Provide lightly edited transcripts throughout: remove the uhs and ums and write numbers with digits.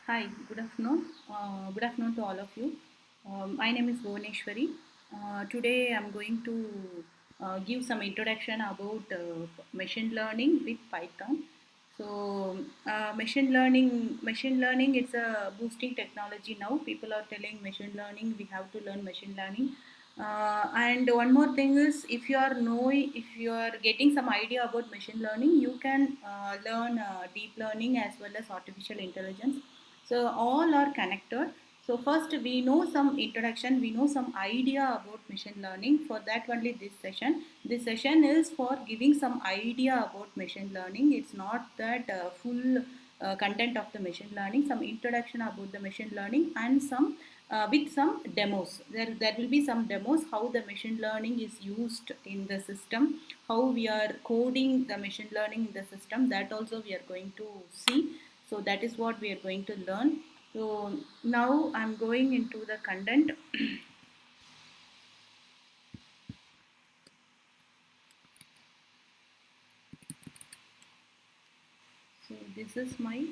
Hi, good afternoon. Good afternoon to all of you. My name is Bhuvaneshwari. Today I'm going to give some introduction about machine learning with Python. Machine learning, it's a boosting technology now. People are telling machine learning, we have to learn machine learning. And one more thing is, if you are getting some idea about machine learning, you can learn deep learning as well as artificial intelligence. So all are connected. So first we know some introduction, we know some idea about machine learning. For that only this session. This session is for giving some idea about machine learning. It's not that full content of the machine learning. Some introduction about the machine learning and some with some demos. There will be some demos how the machine learning is used in the system, how we are coding the machine learning in the system. That also we are going to see. So that is what we are going to learn. So now I'm going into the content. So this is my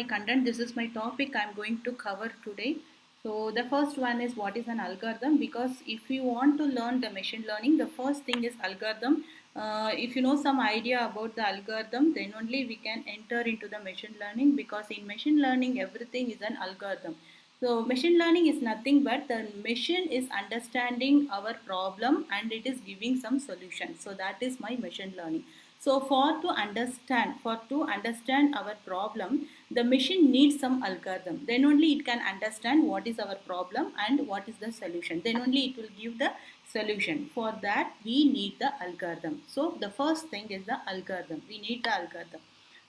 content, this is my topic I'm going to cover today. So the first one is what is an algorithm, because if you want to learn the machine learning, the first thing is algorithm. If you know some idea about the algorithm, then only we can enter into the machine learning, because in machine learning everything is an algorithm. So machine learning is nothing but the machine is understanding our problem and it is giving some solution. So that is my machine learning. So for to understand our problem, the machine needs some algorithm. Then only it can understand what is our problem and what is the solution. Then only it will give the solution. For that we need the algorithm. So the first thing is the algorithm. We need the algorithm.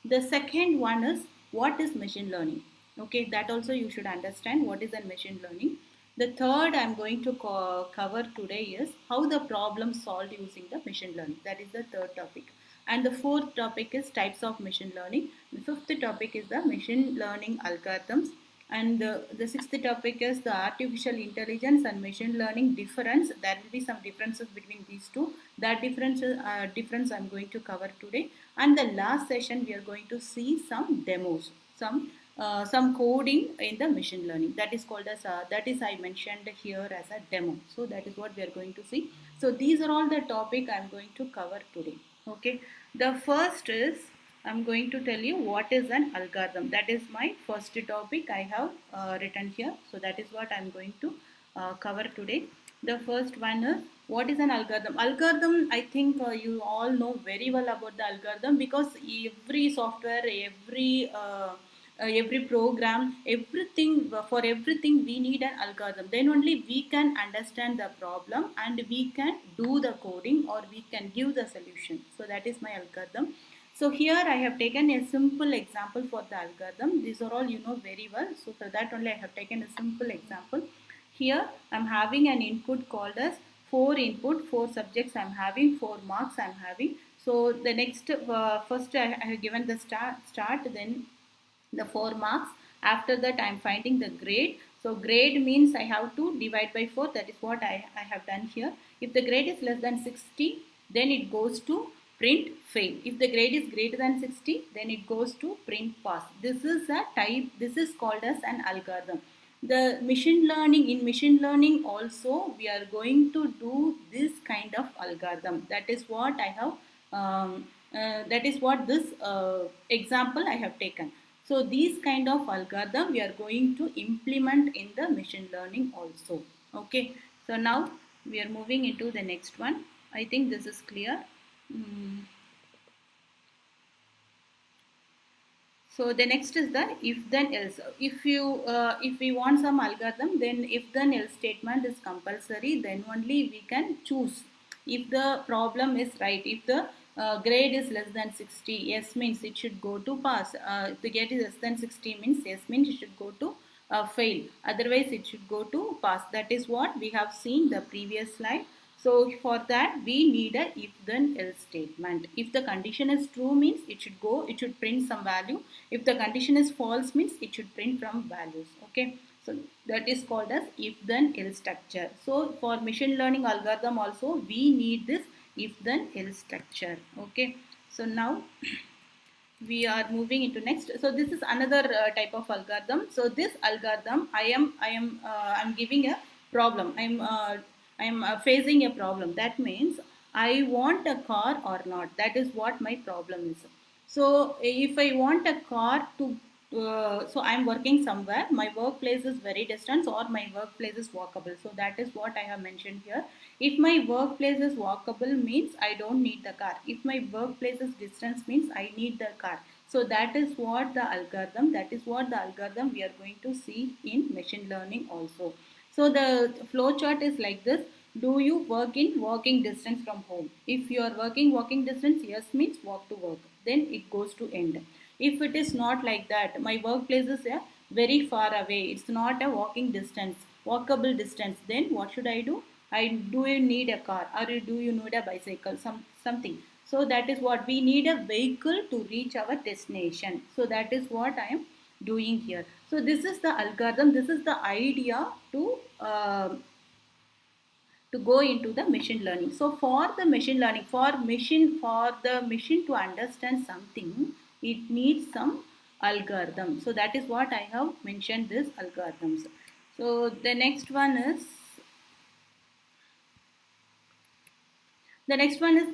The second one is what is machine learning. Okay, that also you should understand what is a machine learning. The third I'm going to cover today is how the problem solved using the machine learning. That is the third topic. And the fourth topic is types of machine learning. The fifth topic is the machine learning algorithms. And the sixth topic is the artificial intelligence and machine learning difference. There will be some differences between these two. That difference I'm going to cover today. And the last session we are going to see some demos, some coding in the machine learning. That is called as that is I mentioned here as a demo. So that is what we are going to see. So these are all the topic I'm going to cover today. Okay, the first is I'm going to tell you what is an algorithm. That is my first topic I have written here. So that is what I'm going to cover today. The first one is what is an algorithm. Algorithm, I think you all know very well about the algorithm, because every software, every program, everything, for everything we need an algorithm. Then only we can understand the problem and we can do the coding or we can give the solution. So that is my algorithm. So here I have taken a simple example for the algorithm. These are all you know very well. So for that only I have taken a simple example. Here I'm having an input called as 4 input, 4 subjects I'm having, 4 marks I'm having. So the next, first I have given the start, then the 4 marks. After that I am finding the grade. So grade means I have to divide by 4. That is what I have done here. If the grade is less than 60, then it goes to print fail. If the grade is greater than 60, then it goes to print pass. This is a type, this is called as an algorithm. The machine learning, in machine learning also we are going to do this kind of algorithm. That is what I have that is what this example I have taken. So these kind of algorithm we are going to implement in the machine learning also. Okay. So now we are moving into the next one. I think this is clear. Mm. So the next is the if then else. If we want some algorithm, then if then else statement is compulsory. Then only we can choose if the problem is right. If the grade is less than 60, yes means it should go to pass. If the grade is less than 60 means yes means it should go to fail. Otherwise it should go to pass. That is what we have seen the previous slide. So for that we need a if then else statement. If the condition is true means it should print some value. If the condition is false means it should print from values. Okay. So that is called as if then else structure. So for machine learning algorithm also we need this if then else structure. Okay. So now we are moving into next. So this is another type of algorithm. So this algorithm, I'm giving a problem. I'm facing a problem. That means I want a car or not. That is what my problem is. So if I want a car to, so I'm working somewhere. My workplace is very distant, or my workplace is walkable. So that is what I have mentioned here. If my workplace is walkable means I don't need the car. If my workplace is distance means I need the car. So that is what the algorithm. That is what the algorithm we are going to see in machine learning also. So the flow chart is like this. Do you work in walking distance from home? If you are working walking distance, yes means walk to work. Then it goes to end. If it is not like that, my workplace is very far away. It's not a walking distance, walkable distance. Then what should I do? I do you need a car or do you need a bicycle? Something. So that is what we need a vehicle to reach our destination. So that is what I am doing here. So this is the algorithm. This is the idea to go into the machine learning. So for the machine learning, for the machine to understand something, it needs some algorithm. So that is what I have mentioned this algorithms. So the next one is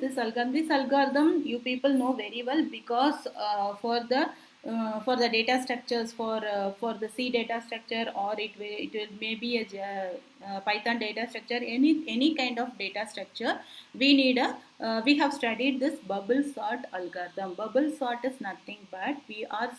this algorithm. This algorithm you people know very well because for the data structures for the C data structure, or it will maybe a Python data structure, any kind of data structure. We have studied this bubble sort algorithm. Bubble sort is nothing but we are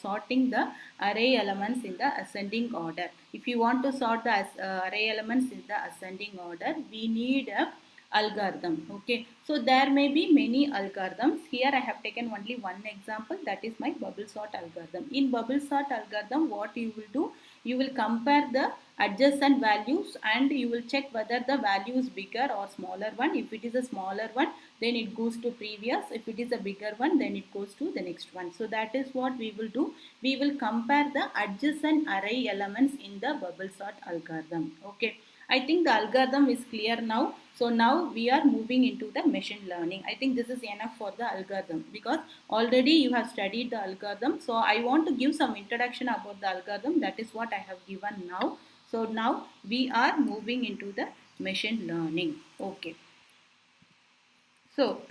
sorting the array elements in the ascending order. If you want to sort the array elements in the ascending order, we need a algorithm. Okay, so there may be many algorithms. Here I have taken only one example, that is my bubble sort algorithm. In bubble sort algorithm, what you will do, you will compare the adjacent values and you will check whether the value is bigger or smaller one. If it is a smaller one, then it goes to previous. If it is a bigger one, then it goes to the next one. So that is what we will do. We will compare the adjacent array elements in the bubble sort algorithm. Okay, I think the algorithm is clear now. So now we are moving into the machine learning. I think this is enough for the algorithm because already you have studied the algorithm. So I want to give some introduction about the algorithm. That is what I have given now. So now we are moving into the machine learning. Okay. So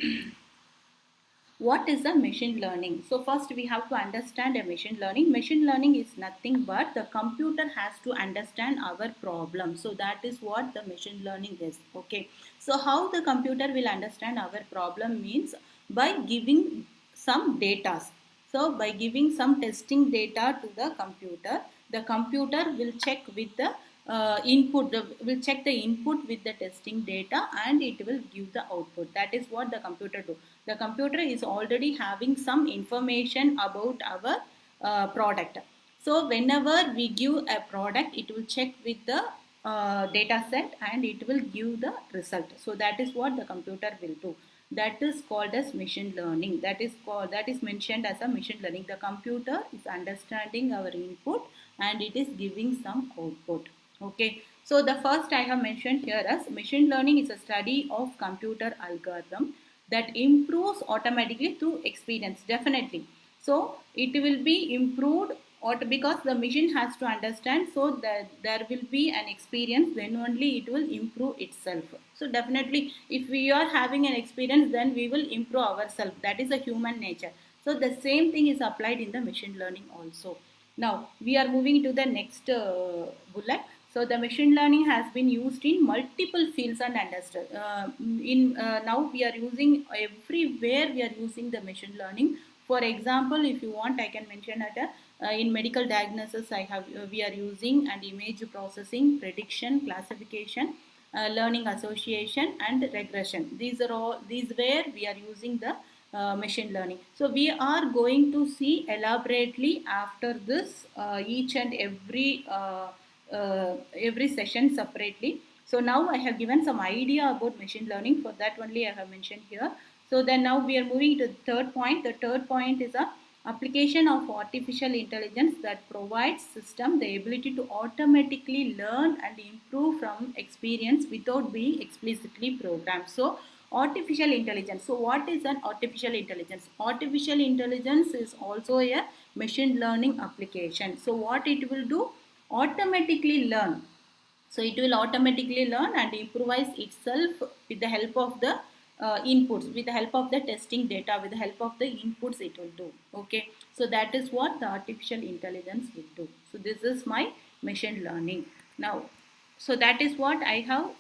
what is the machine learning? So first we have to understand a machine learning. Machine learning is nothing but the computer has to understand our problem. So that is what the machine learning is. Okay, so how the computer will understand our problem means by giving some data. So by giving some testing data to the computer will check with the will check the input with the testing data and it will give the output. That is what the computer do. The computer is already having some information about our product. So whenever we give a product, it will check with the data set and it will give the result. So that is what the computer will do. That is called as machine learning. That is mentioned as a machine learning. The computer is understanding our input and it is giving some output. Okay, so the first I have mentioned here as machine learning is a study of computer algorithm that improves automatically through experience. Definitely, so it will be improved or because the machine has to understand, so that there will be an experience, then only it will improve itself. So definitely if we are having an experience, then we will improve ourselves. That is a human nature. So the same thing is applied in the machine learning also. Now we are moving to the next bullet. So the machine learning has been used in multiple fields and understood. Now we are using everywhere. We are using the machine learning. For example, if you want, I can mention that in medical diagnosis, we are using and image processing, prediction, classification, learning association, and regression. These where we are using the machine learning. So we are going to see elaborately after this each and every session separately. So now I have given some idea about machine learning. For that only I have mentioned here. So then now we are moving to the third point. The third point is a application of artificial intelligence that provides system the ability to automatically learn and improve from experience without being explicitly programmed. So Artificial intelligence. So what is an artificial intelligence? Artificial intelligence is also a machine learning application. So what it will do? Automatically learn. So it will automatically learn and improvise itself with the help of the inputs, with the help of the testing data, with the help of the inputs it will do. Okay, so that is what the artificial intelligence will do. So this is my machine learning. Now, so that is what I have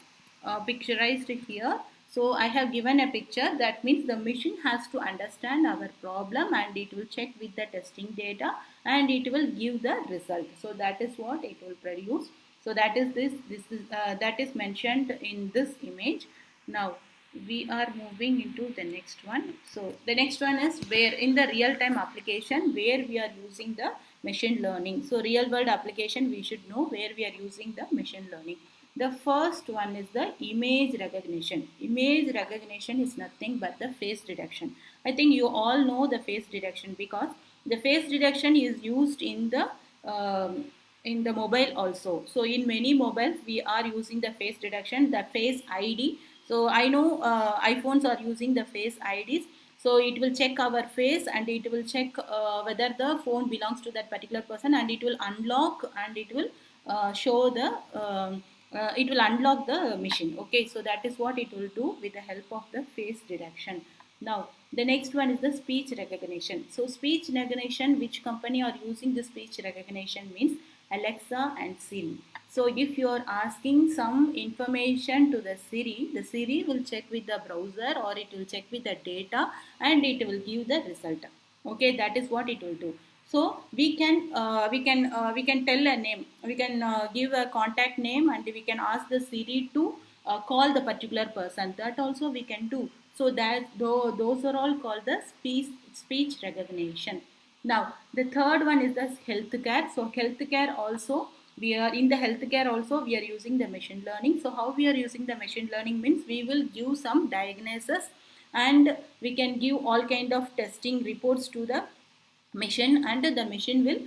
picturized here. So I have given a picture. That means the machine has to understand our problem and it will check with the testing data and it will give the result. So that is what it will produce. So that is that is mentioned in this image. Now we are moving into the next one. So the next one is where in the real time application where we are using the machine learning. So real world application we should know where we are using the machine learning. The first one is the image recognition. Image recognition is nothing but the face detection. I think you all know the face detection because the face detection is used in the mobile also. So in many mobiles we are using the face detection, the face ID. So I know iPhones are using the face IDs. So it will check our face and it will check whether the phone belongs to that particular person and it will unlock and it will show the it will unlock the machine. Okay, so that is what it will do with the help of the face detection. Now the next one is the speech recognition. So speech recognition, which company are using the speech recognition means Alexa and Siri. So if you are asking some information to the Siri will check with the browser or it will check with the data and it will give the result. Okay, that is what it will do. So we can tell a name. We can give a contact name and we can ask the Siri to call the particular person. That also we can do. So that those are all called the speech recognition. Now the third one is the healthcare. So healthcare also we are in the healthcare also we are using the machine learning. So how we are using the machine learning means we will give some diagnosis and we can give all kind of testing reports to the machine and the machine will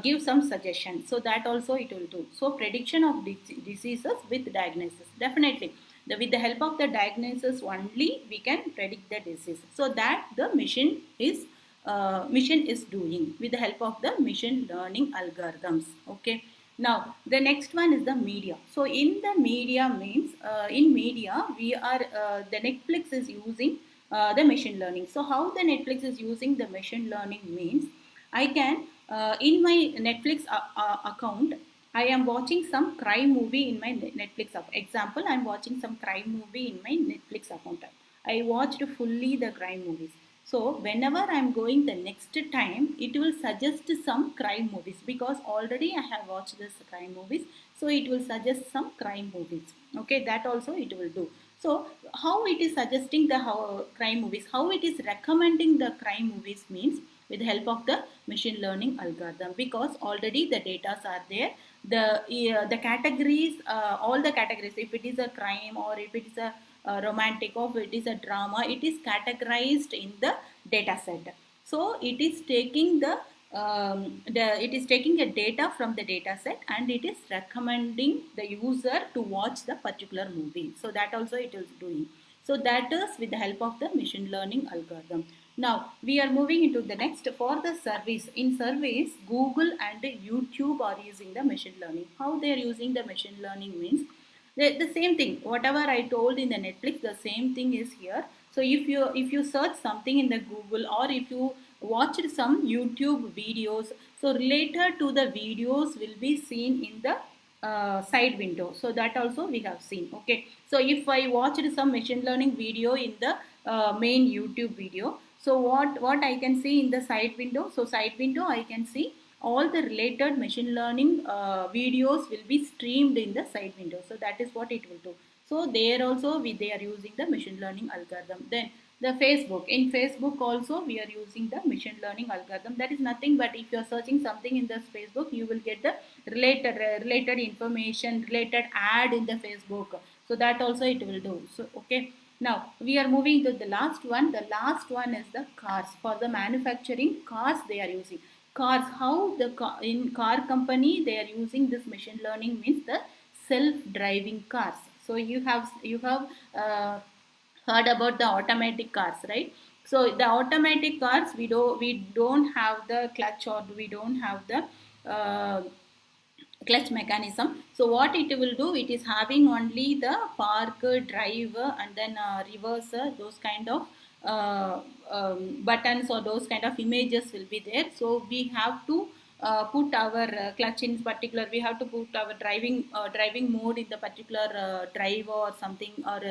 give some suggestion. So that also it will do. So prediction of diseases with diagnosis, definitely with the help of the diagnosis only we can predict the disease. So that the machine is doing with the help of the machine learning algorithms. Okay, now the next one is the media. So in the media means in media we are the Netflix is using the machine learning. So how the Netflix is using the machine learning means I can in my Netflix account I am watching some crime movie in my Netflix account. Example, I am watching some crime movie in my Netflix account. I watched fully the crime movies. So whenever I am going the next time, it will suggest some crime movies because already I have watched this crime movies. So it will suggest some crime movies. Okay, that also it will do. So how it is suggesting the crime movies, how it is recommending the crime movies means with the help of the machine learning algorithm because already the data are there. The categories, all the categories, if it is a crime or if it is a romantic or if it is a drama, it is categorized in the data set. So it is taking it is taking a data from the data set and it is recommending the user to watch the particular movie. So that also it is doing. So that is with the help of the machine learning algorithm. Now we are moving into the next for the service. In service, Google and YouTube are using the machine learning. How they are using the machine learning means the same thing. Whatever I told in the Netflix, the same thing is here. So if you search something in the Google or if you watched some YouTube videos, so related to the videos will be seen in the side window. So that also we have seen. Okay. So if I watched some machine learning video in the main YouTube video, so what I can see in the side window? So side window I can see all the related machine learning videos will be streamed in the side window. So that is what it will do. So there also they are using the machine learning algorithm. Then the Facebook. In Facebook also we are using the machine learning algorithm. That is nothing but if you are searching something in the Facebook, you will get the related information, related ad in the Facebook. So that also it will do. So okay. Now we are moving to the last one. The last one is the cars. For the manufacturing cars they are using. Cars, how the in car company they are using this machine learning means the self-driving cars. So you have heard about the automatic cars, right? So the automatic cars, we don't have the clutch, or we don't have the uh, clutch mechanism. So what it will do, it is having only the park, drive, and then reverse, those kind of buttons, or those kind of images will be there. So we have to put our clutch in particular, we have to put our driving mode in the particular drive or something, or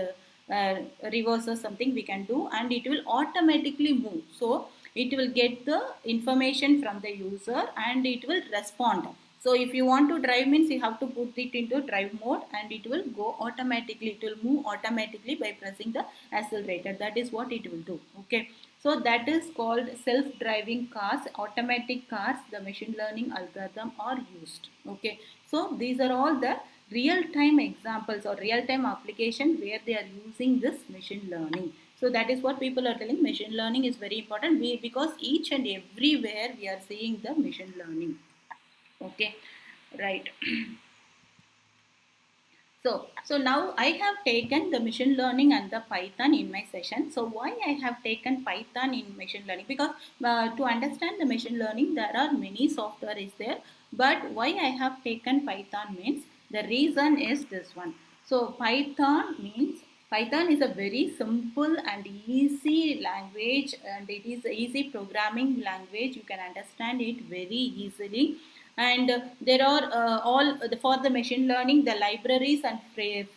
reverse or something we can do, and it will automatically move. So it will get the information from the user and it will respond. So if you want to drive, means you have to put it into drive mode, and it will go automatically, it will move automatically by pressing the accelerator. That is what it will do. Okay, so that is called self-driving cars, automatic cars. The machine learning algorithm are used. Okay, so these are all the real-time examples or real-time application where they are using this machine learning. So that is what people are telling, machine learning is very important, because each and everywhere we are seeing the machine learning. Okay, right. So now I have taken the machine learning and the Python in my session. So why I have taken Python in machine learning? Because to understand the machine learning, there are many software is there. But why I have taken Python means, the reason is this one. So Python is a very simple and easy language, and it is a easy programming language. You can understand it very easily. And there are for the machine learning, the libraries and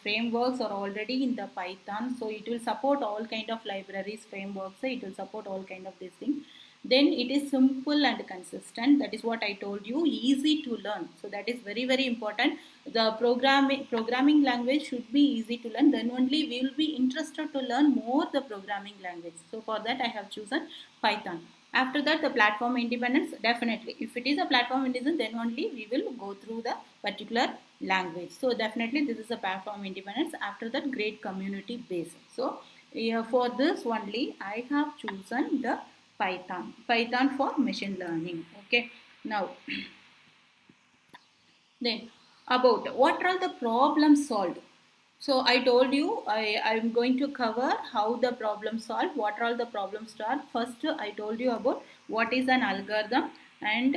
frameworks are already in the Python. So it will support all kind of libraries, frameworks, it will support all kind of these things. Then it is simple and consistent. That is what I told you, easy to learn. So that is very very important. The programming language should be easy to learn, then only we will be interested to learn more the programming language. So for that I have chosen Python. After that, the platform independence, definitely if it is a platform independence, then only we will go through the particular language. So definitely this is a platform independence. After that, great community base. So for this only I have chosen the Python for machine learning. Okay, now then, about what are the problems solved. So I told you I'm going to cover how the problem solved, what are all the problems solved. First I told you about what is an algorithm, and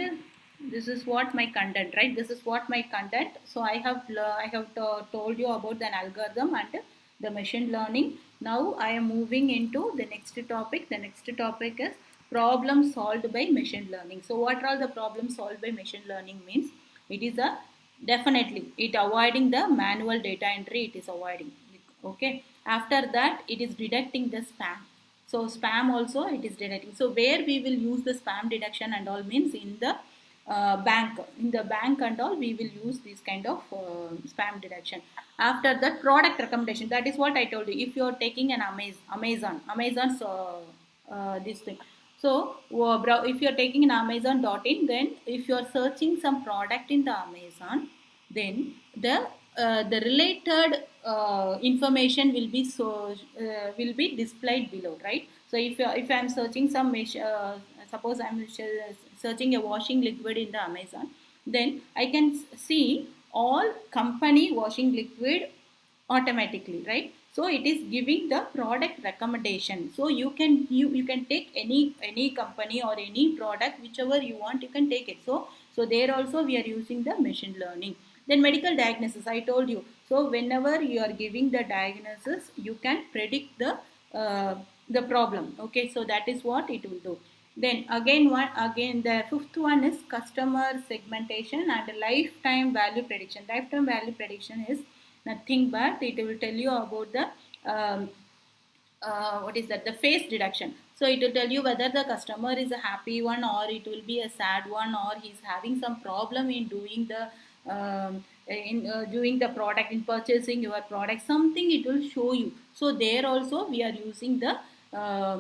this is what my content, right? This is what my content. So I have told you about an algorithm and the machine learning. Now I am moving into the next topic. The next topic is problem solved by machine learning. So what are all the problems solved by machine learning means, it is a definitely it avoiding the manual data entry, it is avoiding. Okay, after that it is detecting the spam. So spam also it is detecting. So where we will use the spam detection and all means, in the bank and all, we will use this kind of spam detection. After that, product recommendation, that is what I told you. If you are taking an Amazon's this thing. So if you are taking an Amazon.in, then if you are searching some product in the Amazon, then the related information will be displayed below, right? So if I am searching suppose I am searching a washing liquid in the Amazon, then I can see all company washing liquid automatically, right? So it is giving the product recommendation. So you can take any company or any product, whichever you want, you can take it. So there also we are using the machine learning. Then medical diagnosis, I told you. So whenever you are giving the diagnosis, you can predict the problem. Okay, so that is what it will do. Then again the fifth one is customer segmentation and lifetime value prediction. Lifetime value prediction is nothing but it will tell you about the what is that, the face deduction. So it will tell you whether the customer is a happy one, or it will be a sad one, or he's having some problem in doing the product, in purchasing your product, something it will show you. So there also we are using the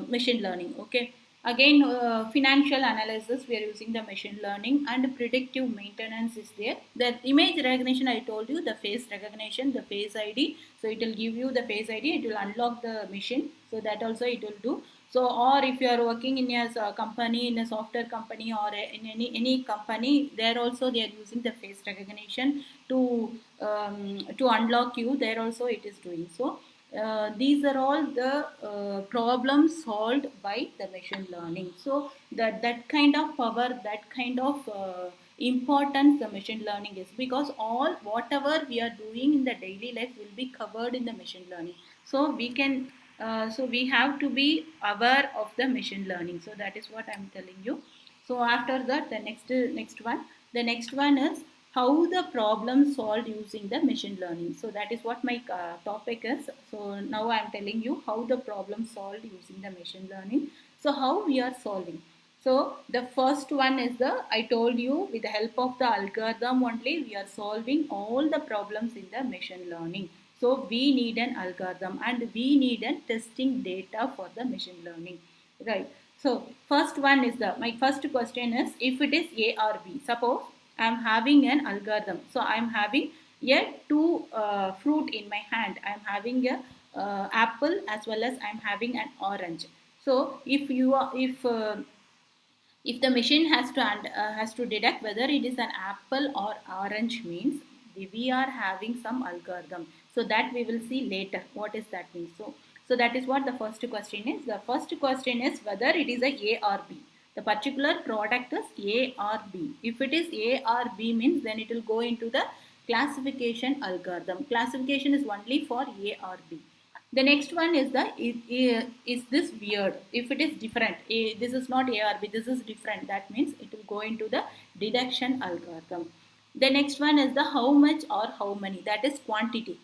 machine learning. Okay, again financial analysis, we are using the machine learning. And predictive maintenance is there. The image recognition, I told you, the face recognition, the face ID. So it will give you the face ID, it will unlock the machine. So that also it will do. So, or if you are working in a company, in a software company, or in any company, there also they are using the face recognition to unlock you. There also it is doing. So These are all the problems solved by the machine learning. So that kind of power, that kind of importance the machine learning is, because all whatever we are doing in the daily life will be covered in the machine learning. So we can so we have to be aware of the machine learning. So that is what I'm telling you. So after that, the next one is how the problem solved using the machine learning. So that is what my topic is. So now I am telling you how the problem solved using the machine learning. So how we are solving. So the first one is the, I told you, with the help of the algorithm only we are solving all the problems in the machine learning. So we need an algorithm and we need a testing data for the machine learning, right? So first one is the, my first question is, if it is A or B. Suppose I am having an algorithm. So I am having a two fruit in my hand. I am having a apple as well as I am having an orange. So if you are, if the machine has to detect whether it is an apple or orange, means we are having some algorithm. So that we will see later what is that means. So that is what the first question is. The first question is whether it is a or B. The particular product is A or B. If it is A or B means then it will go into the classification algorithm. Classification is only for A or B. The next one is the, is this weird? If it is different, this is not A or B, this is different, that means it will go into the deduction algorithm. The next one is the how much or how many, that is quantity.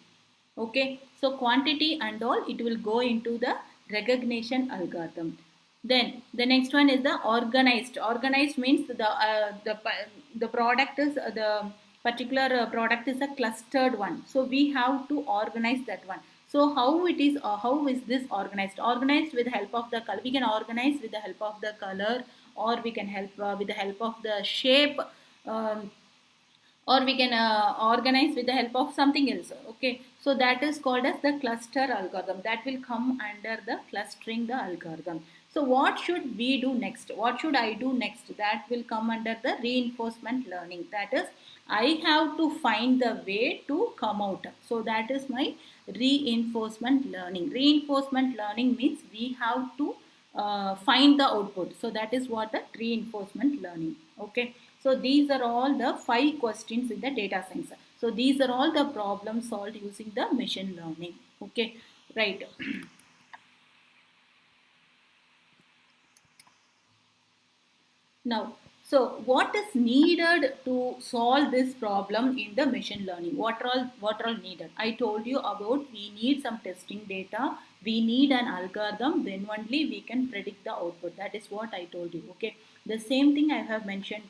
Okay, so quantity and all, it will go into the recognition algorithm. Then the next one is the organized. Organized means the product is the particular product is a clustered one. So we have to organize that one. So how is this organized? Organized with the help of the color. We can organize with the help of the color, or we can help with the help of the shape. Um, or we can organize with the help of something else. Okay, so that is called as the cluster algorithm. That will come under the clustering the algorithm. So what should we do next? What should I do next? That will come under the reinforcement learning. That is, I have to find the way to come out. So that is my reinforcement learning. Reinforcement learning means we have to find the output. So that is what the reinforcement learning. Okay, so these are all the 5 questions in the data science. So these are all the problems solved using the machine learning. Okay, right. Now, so what is needed to solve this problem in the machine learning? What are all needed? I told you about, we need some testing data, we need an algorithm, then only we can predict the output. That is what I told you. Okay. The same thing I have mentioned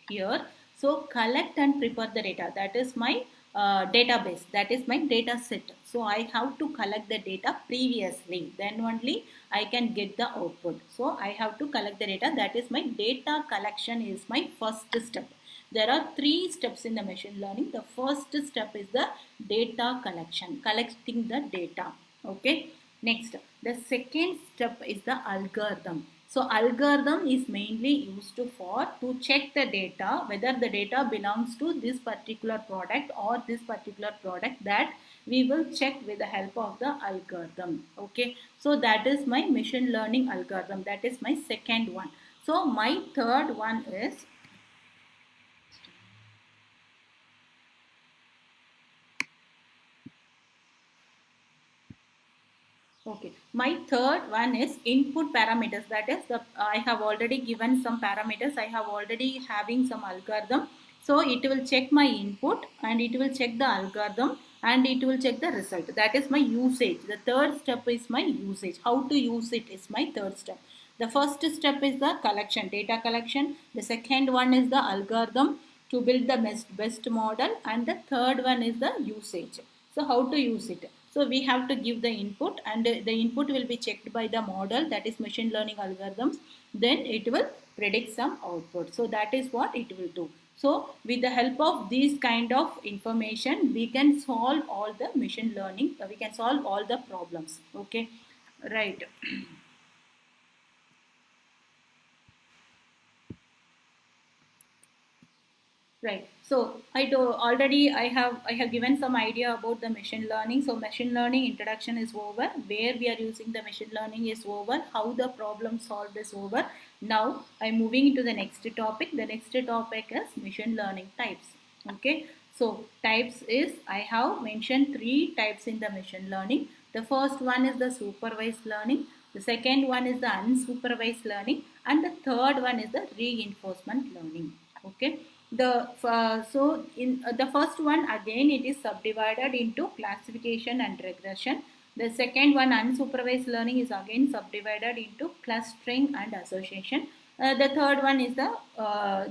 here. So collect and prepare the data. That is my database. That is my data set. So I have to collect the data previously. Then only I can get the output. So I have to collect the data. That is my data collection is my first step. There are 3 steps in the machine learning. The first step is the data collection, collecting the data. Okay. Next, the second step is the algorithm. So algorithm is mainly used to check the data, whether the data belongs to this particular product or this particular product, that we will check with the help of the algorithm. Okay, so that is my machine learning algorithm. That is my second one. So my third one is, okay, my third one is input parameters. That is the, I have already given some parameters. I have already having some algorithm. So it will check my input and it will check the algorithm and it will check the result. That is my usage. The third step is my usage. How to use it is my third step. The first step is the collection, data collection. The second one is the algorithm to build the best model, and the third one is the usage. So how to use it? So we have to give the input, and the input will be checked by the model, that is machine learning algorithms. Then it will predict some output. So that is what it will do. So with the help of these kind of information, we can solve all the machine learning. We can solve all the problems. Okay, right. Right. So I have given some idea about the machine learning. So machine learning introduction is over. Where we are using the machine learning is over. How the problem solved is over. Now I'm moving into the next topic. The next topic is machine learning types. Okay. So types is, I have mentioned three types in the machine learning. The first one is the supervised learning. The second one is the unsupervised learning, and the third one is the reinforcement learning. Okay. So in the first one, again it is subdivided into classification and regression. The second one, unsupervised learning, is again subdivided into clustering and association. The third one is the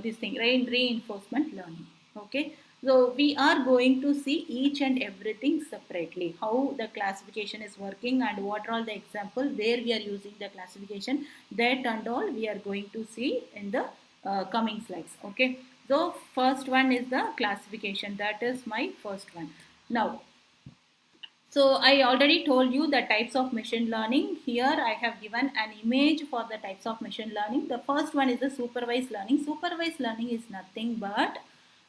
this thing, reinforcement learning. Okay. So we are going to see each and everything separately, how the classification is working and what are all the examples where we are using the classification, that and all we are going to see in the coming slides. Okay. So first one is the classification. That is my first one. Now, so I already told you the types of machine learning. Here I have given an image for the types of machine learning. The first one is the supervised learning. Supervised learning is nothing but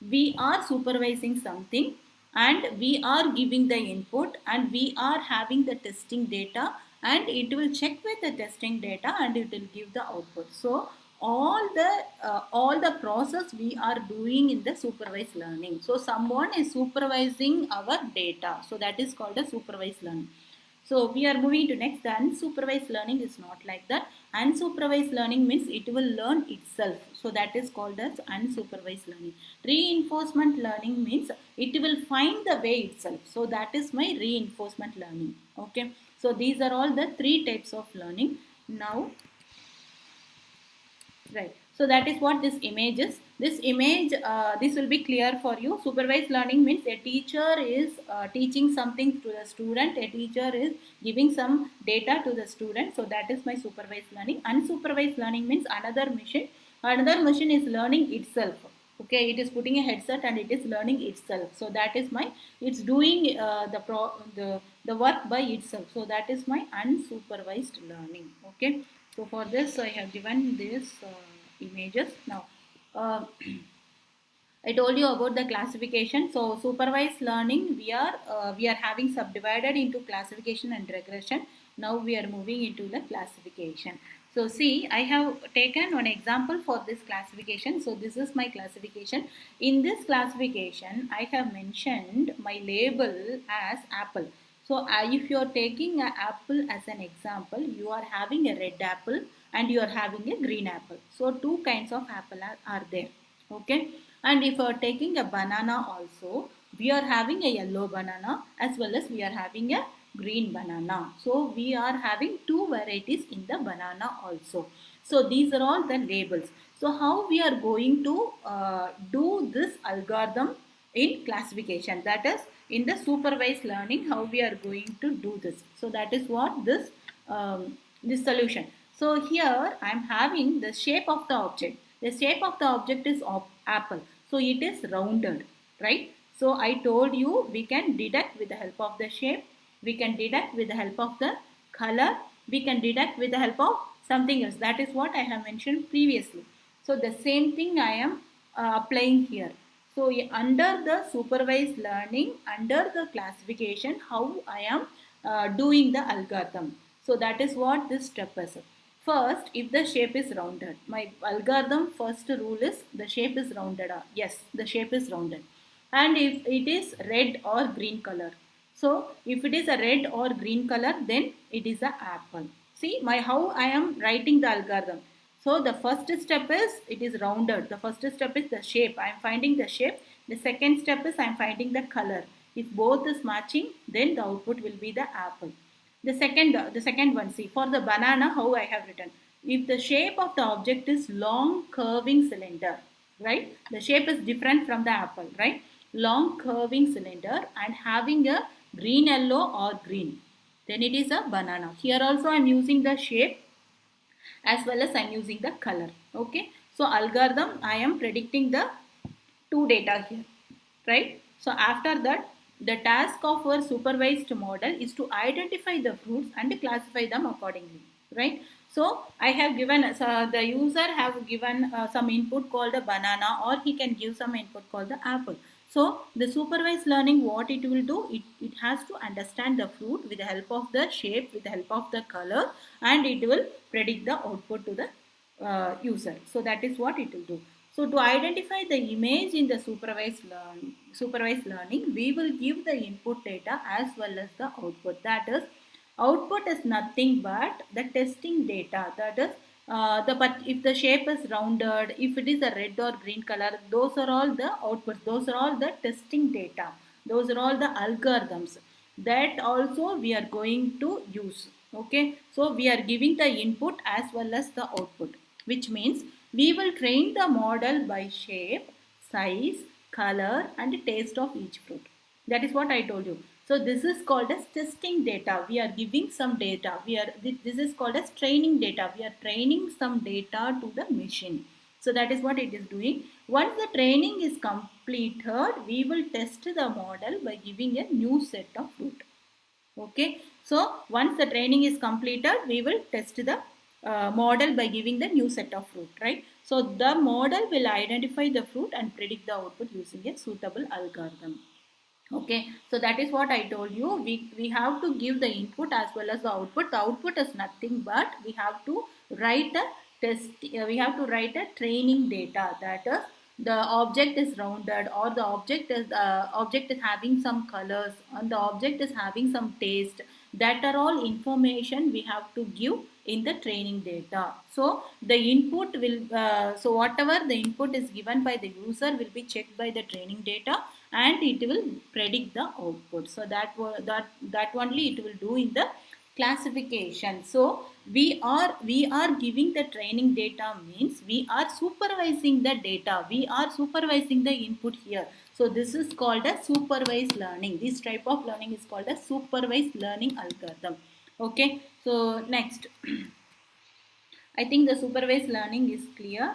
we are supervising something and we are giving the input and we are having the testing data, and it will check with the testing data and it will give the output. So all the process we are doing in the supervised learning. So someone is supervising our data. So that is called a supervised learning. So we are moving to next. The unsupervised learning is not like that. Unsupervised learning means it will learn itself. So that is called as unsupervised learning. Reinforcement learning means it will find the way itself. So that is my reinforcement learning. Okay. So these are all the three types of learning. Now, right. So that is what this image is. This image, this will be clear for you. Supervised learning means a teacher is teaching something to the student. A teacher is giving some data to the student. So that is my supervised learning. Unsupervised learning means another machine. Another machine is learning itself. Okay, it is putting a headset and it is learning itself. So that is my, it's doing the work by itself. So that is my unsupervised learning. Okay. So for this, I have given this images. Now, I told you about the classification. So supervised learning, we are having subdivided into classification and regression. Now we are moving into the classification. So see, I have taken one example for this classification. So this is my classification. In this classification, I have mentioned my label as apple. So if you are taking an apple as an example, you are having a red apple and you are having a green apple. So two kinds of apple are there. Okay. And if you are taking a banana also, we are having a yellow banana as well as we are having a green banana. So we are having two varieties in the banana also. So these are all the labels. So how we are going to do this algorithm in classification, that is in the supervised learning, how we are going to do this. So that is what this solution. So here I am having the shape of the object. The shape of the object is apple. So it is rounded, right? So I told you we can deduct with the help of the shape. We can deduct with the help of the color. We can deduct with the help of something else. That is what I have mentioned previously. So the same thing I am applying here. So under the supervised learning, under the classification, how I am doing the algorithm. So that is what this step is. First, if the shape is rounded, my algorithm first rule is the shape is rounded. Yes, the shape is rounded. And if it is red or green color. So if it is a red or green color, then it is a apple. See how I am writing the algorithm. So the first step is it is rounded. The first step is the shape. I am finding the shape. The second step is I am finding the color. If both is matching, then the output will be the apple. The second one, see, for the banana, how I have written. If the shape of the object is long curving cylinder, right? The shape is different from the apple, right? Long curving cylinder and having a green, yellow or green, then it is a banana. Here also I am using the shape as well as I am using the color. Okay. So algorithm, I am predicting the two data here, right? So after that, the task of our supervised model is to identify the fruits and classify them accordingly, right? So I have given, so the user have given some input called a banana, or he can give some input called the apple. So the supervised learning, what it will do, it has to understand the fruit with the help of the shape, with the help of the color, and it will predict the output to the user. So that is what it will do. So to identify the image in the supervised learning, we will give the input data as well as the output. That is, output is nothing but the testing data. That is, but if the shape is rounded, if it is a red or green color, those are all the outputs. Those are all the testing data. Those are all the algorithms that also we are going to use. Okay, so we are giving the input as well as the output, which means we will train the model by shape, size, color, and taste of each fruit. That is what I told you. So this is called as testing data. We are giving some data. This is called as training data. We are training some data to the machine. So that is what it is doing. Once the training is completed, we will test the model by giving a new set of fruit. Okay. So once the training is completed, we will test the model by giving the new set of fruit, right? So the model will identify the fruit and predict the output using a suitable algorithm. Okay, so that is what I told you. We have to give the input as well as the output. The output is nothing but we have to write a test, we have to write a training data. That is, the object is rounded, or the object is having some colors, and the object is having some taste. That are all information we have to give in the training data. So the input will, so whatever the input is given by the user will be checked by the training data, and it will predict the output. So that only it will do in the classification. So we are giving the training data, means we are supervising the data, we are supervising the input here. So this is called a supervised learning. This type of learning is called a supervised learning algorithm. Okay, so next, I think the supervised learning is clear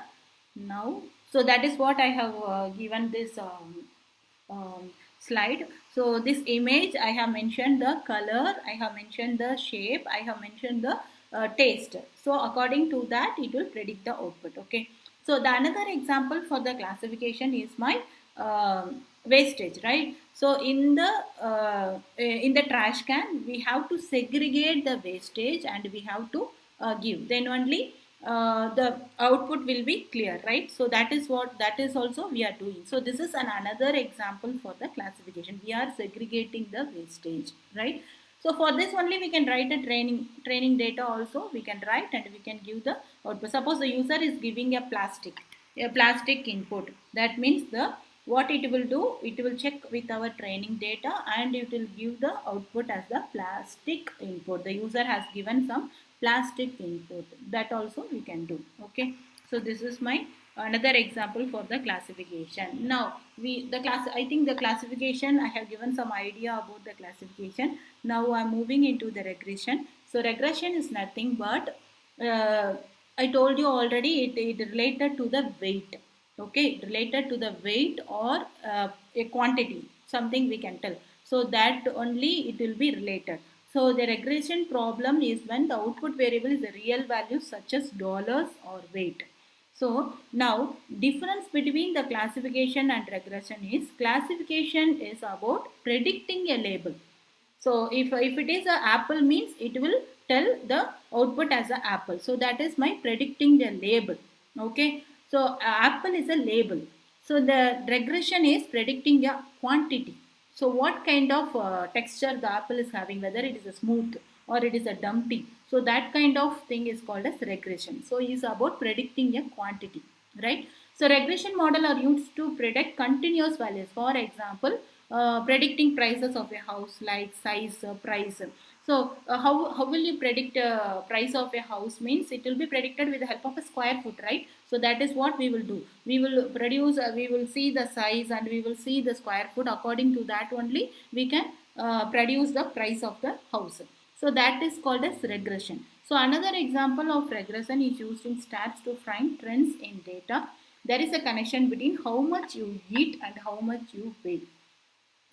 now. So that is what I have given this slide. So this image, I have mentioned the color, I have mentioned the shape, I have mentioned the taste. So according to that, it will predict the output. Okay. So the another example for the classification is my wastage, right? So in the trash can, we have to segregate the wastage and we have to give. Then only the output will be clear, right? So that is also we are doing. So this is another example for the classification. We are segregating the wastage, right? So for this only we can write a training data also we can write, and we can give the output. Suppose the user is giving a plastic input. That means the what it will do, it will check with our training data and it will give the output as the plastic input. The user has given some plastic input. That also we can do. Okay. So this is my another example for the classification. Now I think the classification, I have given some idea about the classification. Now I'm moving into the regression. So regression is nothing but I told you already, it related to the weight. Okay, related to the weight or a quantity, something we can tell. So that only it will be related. So the regression problem is when the output variable is a real value such as dollars or weight. So now difference between the classification and regression is, classification is about predicting a label. So if it is a apple, means it will tell the output as a apple. So that is my predicting the label. Okay. So apple is a label. So the regression is predicting a quantity. So what kind of texture the apple is having, whether it is a smooth or it is a dumpy. So that kind of thing is called as regression. So it is about predicting a quantity, right? So regression model are used to predict continuous values. For example, predicting prices of a house, like size, price. So how will you predict price of a house, means it will be predicted with the help of a square foot, right? So that is what we will do. We will produce, we will see the size and we will see the square foot. According to that only we can produce the price of the house. So that is called as regression. So another example of regression is used in stats to find trends in data. There is a connection between how much you eat and how much you weigh.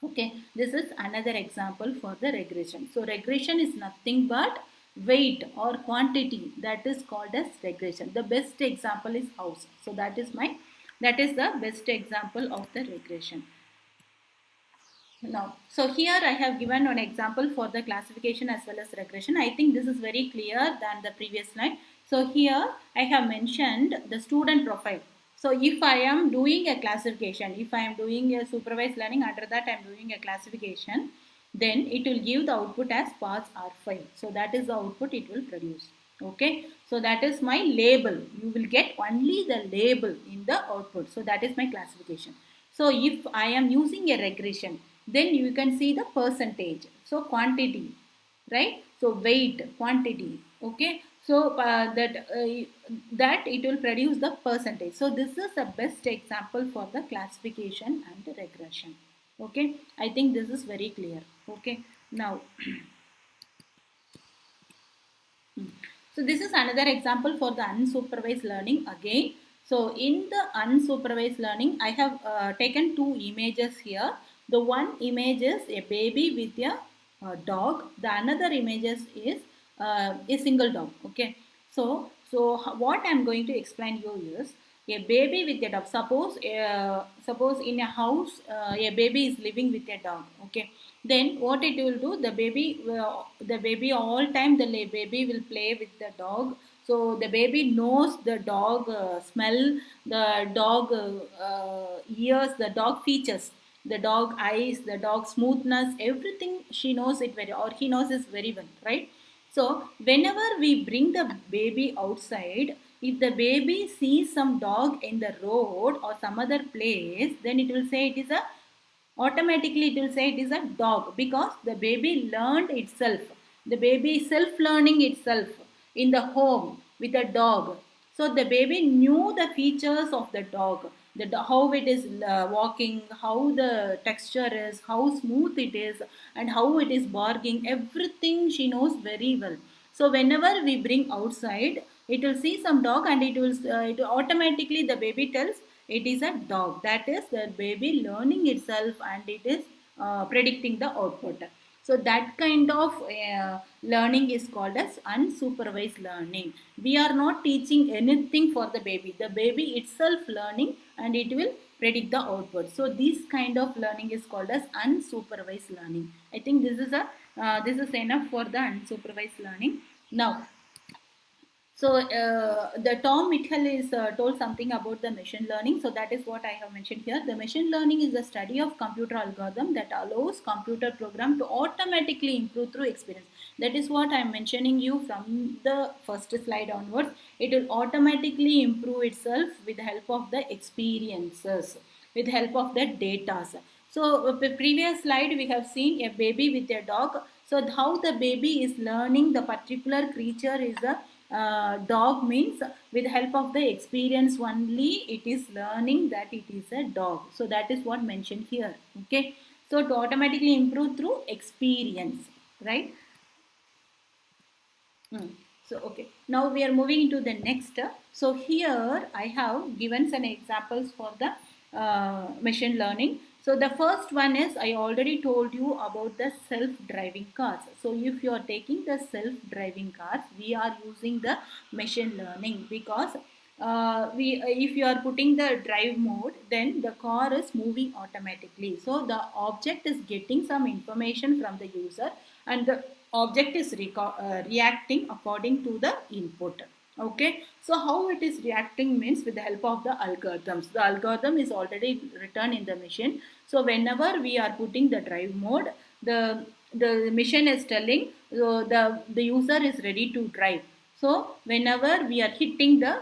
Okay, this is another example for the regression. So regression is nothing but weight or quantity, that is called as regression. The best example is house. So that is the best example of the regression. Now, so here I have given an example for the classification as well as regression. I think this is very clear than the previous slide. So here I have mentioned the student profile. So if I am doing a classification, if I am doing a supervised learning, under that I am doing a classification, then it will give the output as pass or fail. So that is the output it will produce. Okay, so that is my label. You will get only the label in the output. So that is my classification. So if I am using a regression, then you can see the percentage. So quantity, right? So weight, quantity. Okay. So that it will produce the percentage. So this is the best example for the classification and the regression. Okay. I think this is very clear. Okay. Now. So this is another example for the unsupervised learning again. So in the unsupervised learning, I have taken two images here. The one image is a baby with a dog. The another images is a single dog. Okay. So what I am going to explain you is a baby with a dog. Suppose in a house a baby is living with a dog. Okay. Then what it will do, the baby all time baby will play with the dog. So the baby knows the dog smell, the dog ears, the dog features, the dog eyes, the dog smoothness, everything she knows it very, or he knows it very well, right? So whenever we bring the baby outside, if the baby sees some dog in the road or some other place, then it will say it is a, automatically it will say it is a dog, because the baby learned itself. The baby is self learning itself in the home with a dog. So the baby knew the features of the dog, how it is walking, how the texture is, how smooth it is, and how it is barking. Everything she knows very well. So whenever we bring outside, it will see some dog, and it automatically the baby tells it is a dog. That is the baby learning itself, and it is predicting the output. So that kind of learning is called as unsupervised learning. We are not teaching anything for the baby. The baby itself learning, and it will predict the output. So this kind of learning is called as unsupervised learning. I think this is enough for the unsupervised learning. Now, so the Tom Mitchell is told something about the machine learning. So that is what I have mentioned here. The machine learning is the study of computer algorithm that allows computer program to automatically improve through experience. That is what I am mentioning you from the first slide onwards. It will automatically improve itself with the help of the experiences, with the help of the data. So the previous slide we have seen a baby with a dog. So how the baby is learning the particular creature is a dog, means with help of the experience only it is learning that it is a dog. So that is what mentioned here. Okay. So to automatically improve through experience, right? So okay, now we are moving into the next. So here I have given some examples for the machine learning. So the first one is, I already told you about the self-driving cars. So if you are taking the self-driving cars, we are using the machine learning, because if you are putting the drive mode, then the car is moving automatically. So the object is getting some information from the user, and the object is reacting according to the input. Okay, so how it is reacting means with the help of the algorithms. The algorithm is already written in the machine. So whenever we are putting the drive mode, the machine is telling, so the user is ready to drive. So whenever we are hitting the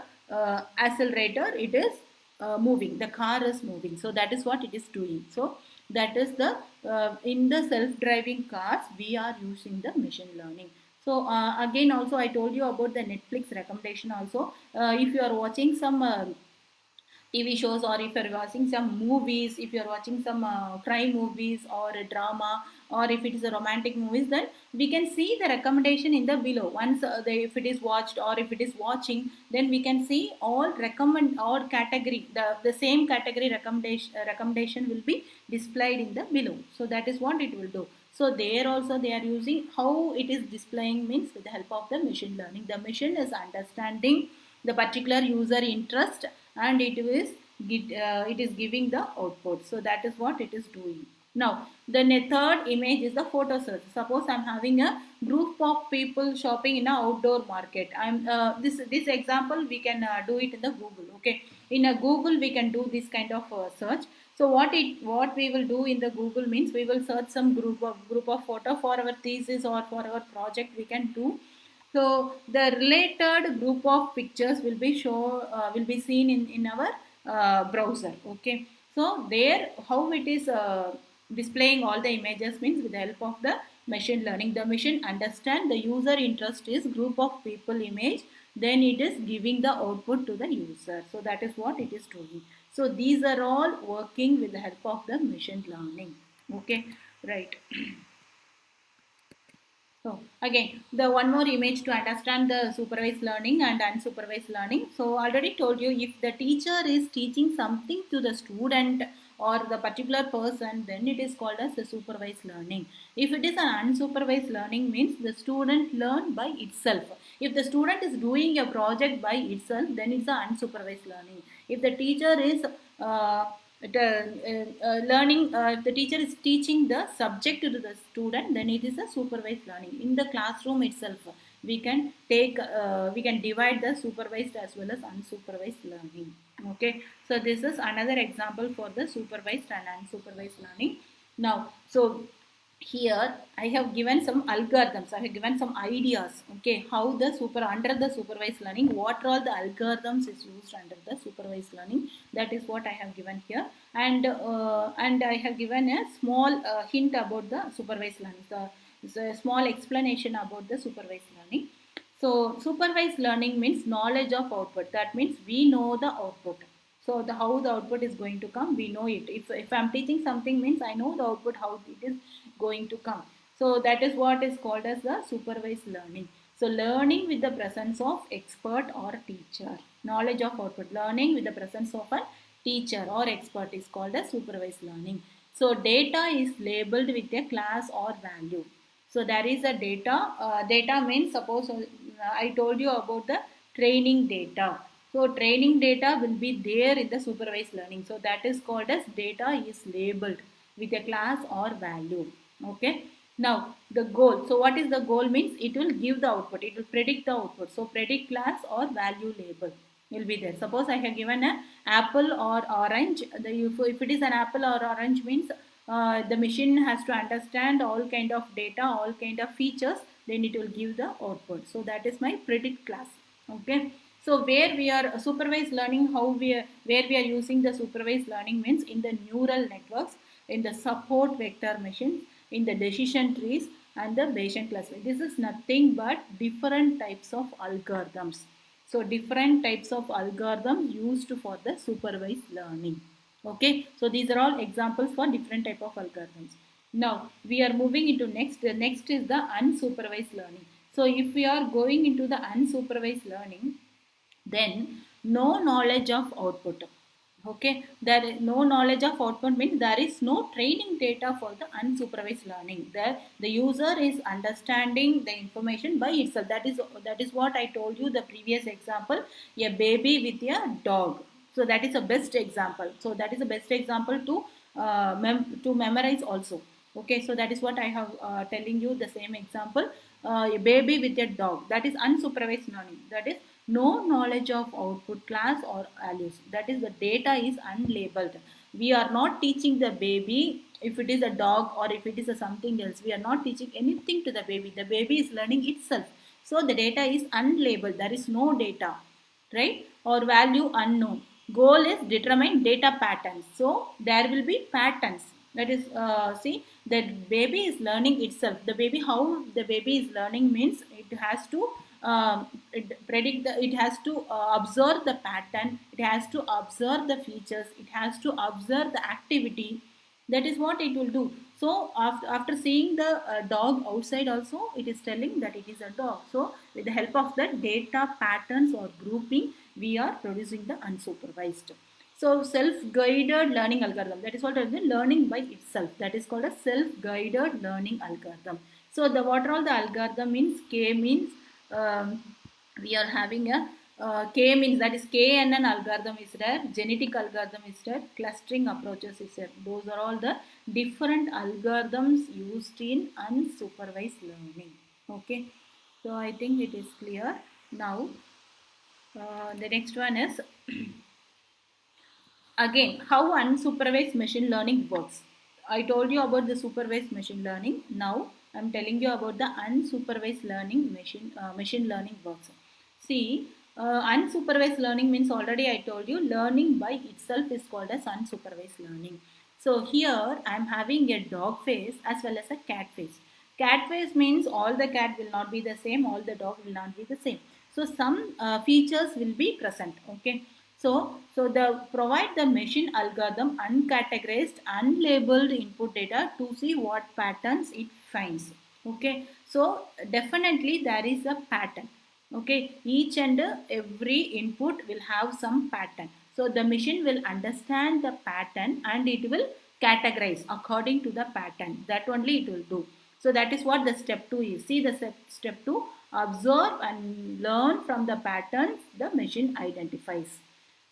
accelerator, it is moving, the car is moving. So that is what it is doing. So that is the in the self-driving cars we are using the machine learning. So again also I told you about the Netflix recommendation also. If you are watching some TV shows, or if you're watching some movies, if you're watching some crime movies or a drama, or if it is a romantic movies, then we can see the recommendation in the below. Once if it is watched or if it is watching, then we can see all recommend or category, the same category recommendation will be displayed in the below. So that is what it will do. So there also they are using how it is displaying means with the help of the machine learning. The machine is understanding the particular user interest and it is giving the output. So that is what it is doing. Now the third image is the photo search. Suppose I'm having a group of people shopping in an outdoor market. I'm this example we can do it in the Google. Okay, in a Google we can do this kind of search. So what we will do in the Google means we will search some group of photo for our thesis or for our project we can do. So the related group of pictures will be seen in our browser. Okay, so there how it is displaying all the images means with the help of the machine learning. The machine understand the user interest is group of people image, then it is giving the output to the user. So that is what it is doing. So these are all working with the help of the machine learning. Okay, right. So again, the one more image to understand the supervised learning and unsupervised learning. So already told you, if the teacher is teaching something to the student or the particular person, then it is called as the supervised learning. If it is an unsupervised learning means the student learn by itself. If the student is doing a project by itself, then it's an unsupervised learning. If the teacher is learning, the teacher is teaching the subject to the student, then it is a supervised learning. In the classroom itself we can divide the supervised as well as unsupervised learning. Okay, so this is another example for the supervised and unsupervised learning. Now so here I have given some algorithms, I have given some ideas. Okay, how the under the supervised learning, what are all the algorithms is used under the supervised learning, that is what I have given here. And I have given a small hint about the supervised learning, the small explanation about the supervised learning. So supervised learning means knowledge of output, that means we know the output. So the how the output is going to come, we know it. If I'm teaching something means I know the output how it is going to come. So that is what is called as the supervised learning. So learning with the presence of expert or teacher. Knowledge of output. Learning with the presence of a teacher or expert is called as supervised learning. So data is labeled with a class or value. So there is a data. Data means suppose I told you about the training data. So training data will be there in the supervised learning. So that is called as data is labeled with a class or value. Okay. Now the goal. So what is the goal means it will give the output. It will predict the output. So predict class or value label will be there. Suppose I have given an apple or orange. If it is an apple or orange means the machine has to understand all kind of data, all kind of features, then it will give the output. So that is my predict class. Okay. So where we are supervised learning, where we are using the supervised learning means in the neural networks, in the support vector machines, in the decision trees and the Bayesian clustering. This is nothing but different types of algorithms. So different types of algorithms used for the supervised learning. Okay, so these are all examples for different type of algorithms. Now we are moving into next. The next is the unsupervised learning. So if we are going into the unsupervised learning, then no knowledge of output. Okay, there is no knowledge of output means there is no training data for the unsupervised learning. The user is understanding the information by itself. That is what I told you the previous example, a baby with a dog. So that is a best example. So that is the best example to memorize also. Okay, so that is what I have telling you the same example. A baby with a dog, that is unsupervised learning. That is no knowledge of output class or values. That is the data is unlabeled. We are not teaching the baby if it is a dog or if it is a something else. We are not teaching anything to the baby. The baby is learning itself. So the data is unlabeled. There is no data, right? Or value unknown. Goal is determine data patterns. So there will be patterns. That is, see, that baby is learning itself. How the baby is learning means it has to it has to observe the pattern, it has to observe the features, it has to observe the activity. That is what it will do. So after seeing the dog outside also, it is telling that it is a dog. So with the help of the data patterns or grouping, we are producing the unsupervised. So self-guided learning algorithm, that is what is the learning by itself. That is called a self-guided learning algorithm. So the what are all the algorithm means? K means we are having a K means that is KNN algorithm is there, genetic algorithm is there, clustering approaches is there. Those are all the different algorithms used in unsupervised learning. Okay, so I think it is clear now. The next one is again how unsupervised machine learning works. I told you about the supervised machine learning. Now I'm telling you about the unsupervised learning machine learning works. See, unsupervised learning means already I told you learning by itself is called as unsupervised learning. So here I'm having a dog face as well as a cat face. Cat face means all the cat will not be the same, all the dog will not be the same. So some features will be present. Okay, so the provide the machine algorithm uncategorized, unlabeled input data to see what patterns it finds. Okay, so definitely there is a pattern. Okay, each and every input will have some pattern. So the machine will understand the pattern and it will categorize according to the pattern. That only it will do. So that is what the step 2 is. See the step 2, observe and learn from the patterns the machine identifies.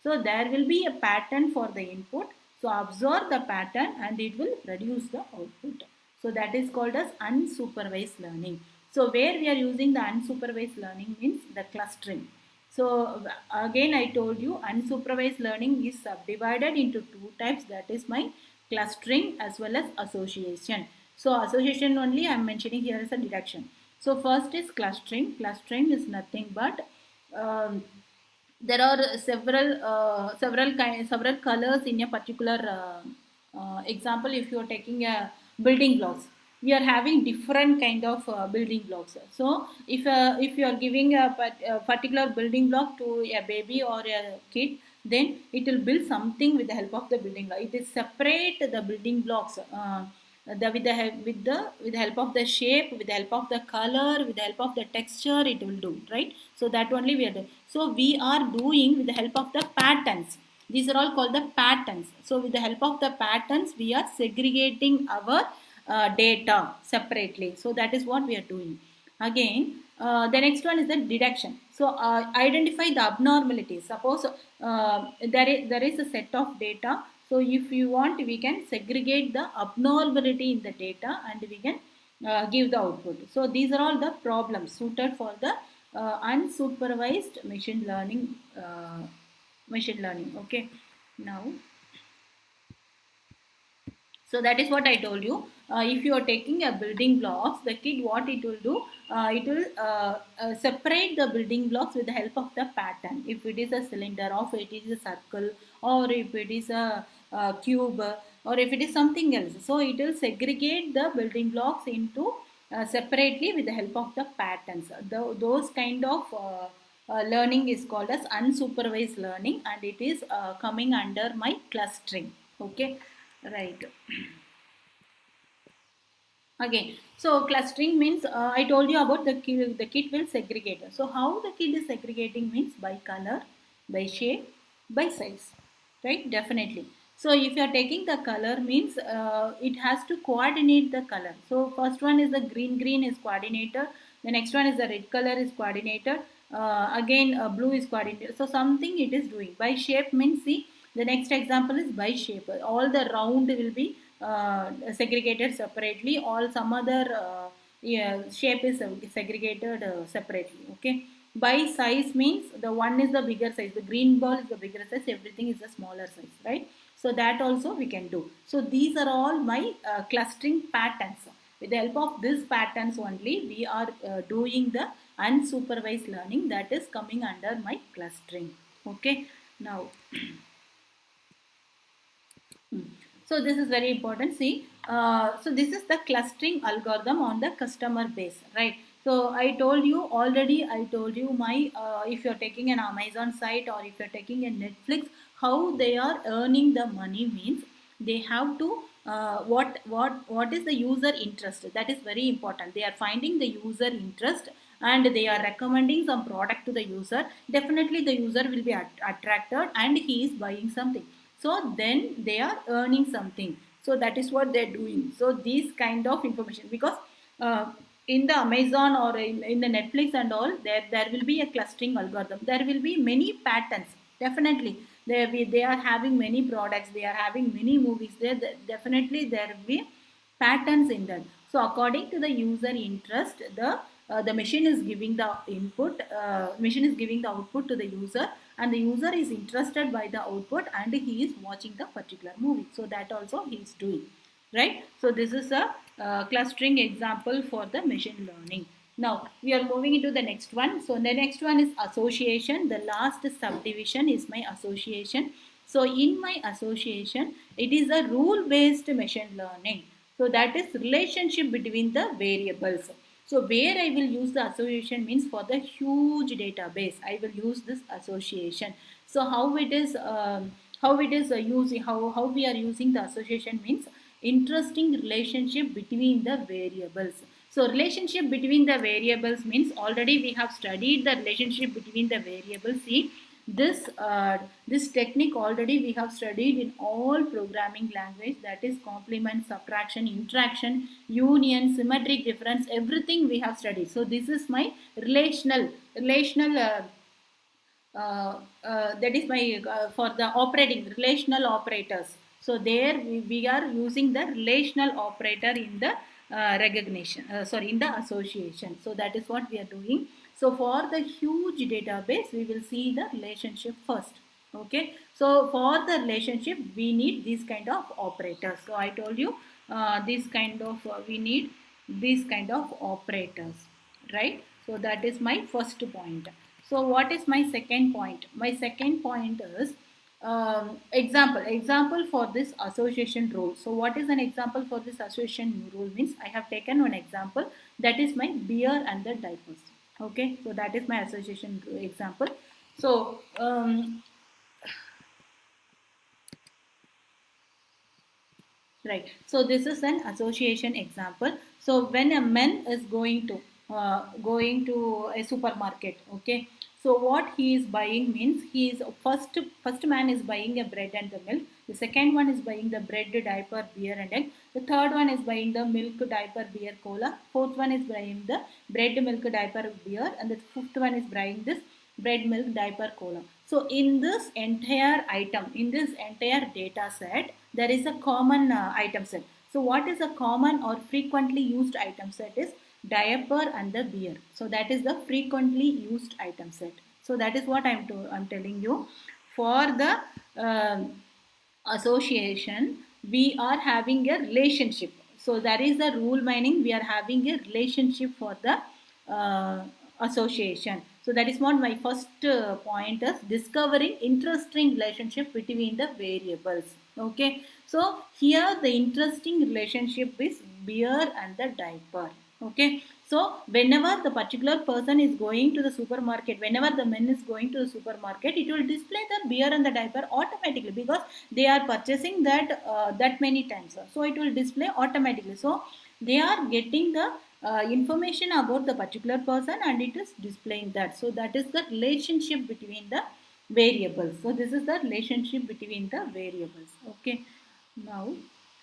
So there will be a pattern for the input. So observe the pattern and it will produce the output. So that is called as unsupervised learning. So where we are using the unsupervised learning means the clustering. So again I told you unsupervised learning is subdivided into two types, that is my clustering as well as association. So association only I am mentioning here as a deduction. So first is clustering. Clustering is nothing but there are several colors in a particular example. If you are taking a building blocks, we are having different kind of building blocks. So if you are giving a particular building block to a baby or a kid, then it will build something with the help of the building block. It is separate the building blocks with the help of the shape, with the help of the color, with the help of the texture, it will do, right? So that only we are doing. So we are doing with the help of the patterns. These are all called the patterns. So with the help of the patterns, we are segregating our data separately. So that is what we are doing. Again, the next one is the deduction. So identify the abnormalities. Suppose there is a set of data. So if you want, we can segregate the abnormality in the data and we can give the output. So these are all the problems suited for the unsupervised machine learning. Okay, now so that is what I told you. If you are taking a building blocks, the kid what it will do, it will separate the building blocks with the help of the pattern. If it is a cylinder, or if it is a circle, or if it is a cube, or if it is something else. So it will segregate the building blocks into separately with the help of the patterns. Those kind of learning is called as unsupervised learning, and it is coming under my clustering. Okay, right. Again, so clustering means I told you about the kit will segregate. So how the kit is segregating means by color, by shape, by size, right? Definitely. So if you are taking the color means it has to coordinate the color. So first one is the green is coordinated. The next one is the red color is coordinated. Again blue is coordinated. So something it is doing. By shape means, see, the next example is by shape. All the round will be segregated separately. All some other yeah, shape is segregated separately. Okay. By size means the one is the bigger size. The green ball is the bigger size. Everything is the smaller size, right? So that also we can do. So these are all my clustering patterns. With the help of these patterns only, we are doing the unsupervised learning, that is coming under my clustering. Okay. Now. So this is very important. See, so this is the clustering algorithm on the customer base, right? So I told you already. I told you my if you're taking an Amazon site or if you're taking a Netflix, how they are earning the money means they have to what is the user interest. That is very important. They are finding the user interest and they are recommending some product to the user. Definitely the user will be attracted and he is buying something. So then they are earning something. So that is what they're doing. So these kind of information, because uh, in the Amazon or in the Netflix and all, there will be a clustering algorithm. There will be many patterns. Definitely, they are having many products. They are having many movies. Definitely there will be patterns in that. So according to the user interest, the machine is giving the input, machine is giving the output to the user, and the user is interested by the output and he is watching the particular movie. So that also he is doing, right? So this is a clustering example for the machine learning. Now we are moving into the next one. So the next one is association. The last subdivision is my association. So in my association, it is a rule based machine learning. So that is relationship between the variables. So where I will use the association means for the huge database, I will use this association. So how it is using, how we are using the association means interesting relationship between the variables. So relationship between the variables means already we have studied the relationship between the variables. See, this technique already we have studied in all programming language, that is complement, subtraction, interaction, union, symmetric difference, everything we have studied. So this is my relational that is my for the operating relational operators. So there we are using the relational operator in the recognition, sorry, in the association. So that is what we are doing. So for the huge database, we will see the relationship first. Okay. So for the relationship, we need these kind of operators. So I told you this kind of we need these kind of operators, right? So that is my first point. So what is my second point? My second point is example for this association rule. So what is an example for this association rule means I have taken one example, that is my beer and the diapers. Okay, so that is my association example. So right. So this is an association example. So when a man is going to a supermarket, okay. So what he is buying means he is first man is buying a bread and the milk. The second one is buying the bread, diaper, beer and egg. The third one is buying the milk, diaper, beer, cola. Fourth one is buying the bread, milk, diaper, beer, and the fifth one is buying this bread, milk, diaper, cola. So in this entire item, in this entire data set, there is a common item set. So what is a common or frequently used item set is diaper and the beer. So that is the frequently used item set. So that is what I'm telling you. For the association, we are having a relationship. So that is the rule, meaning we are having a relationship for the association. So that is what my first point is, discovering interesting relationship between the variables. Okay. So here the interesting relationship is beer and the diaper. Okay. So whenever the particular person is going to the supermarket, whenever the man is going to the supermarket, it will display the beer and the diaper automatically, because they are purchasing that many times. So it will display automatically. So they are getting the information about the particular person and it is displaying that. So that is the relationship between the variables. So this is the relationship between the variables. Okay. Now,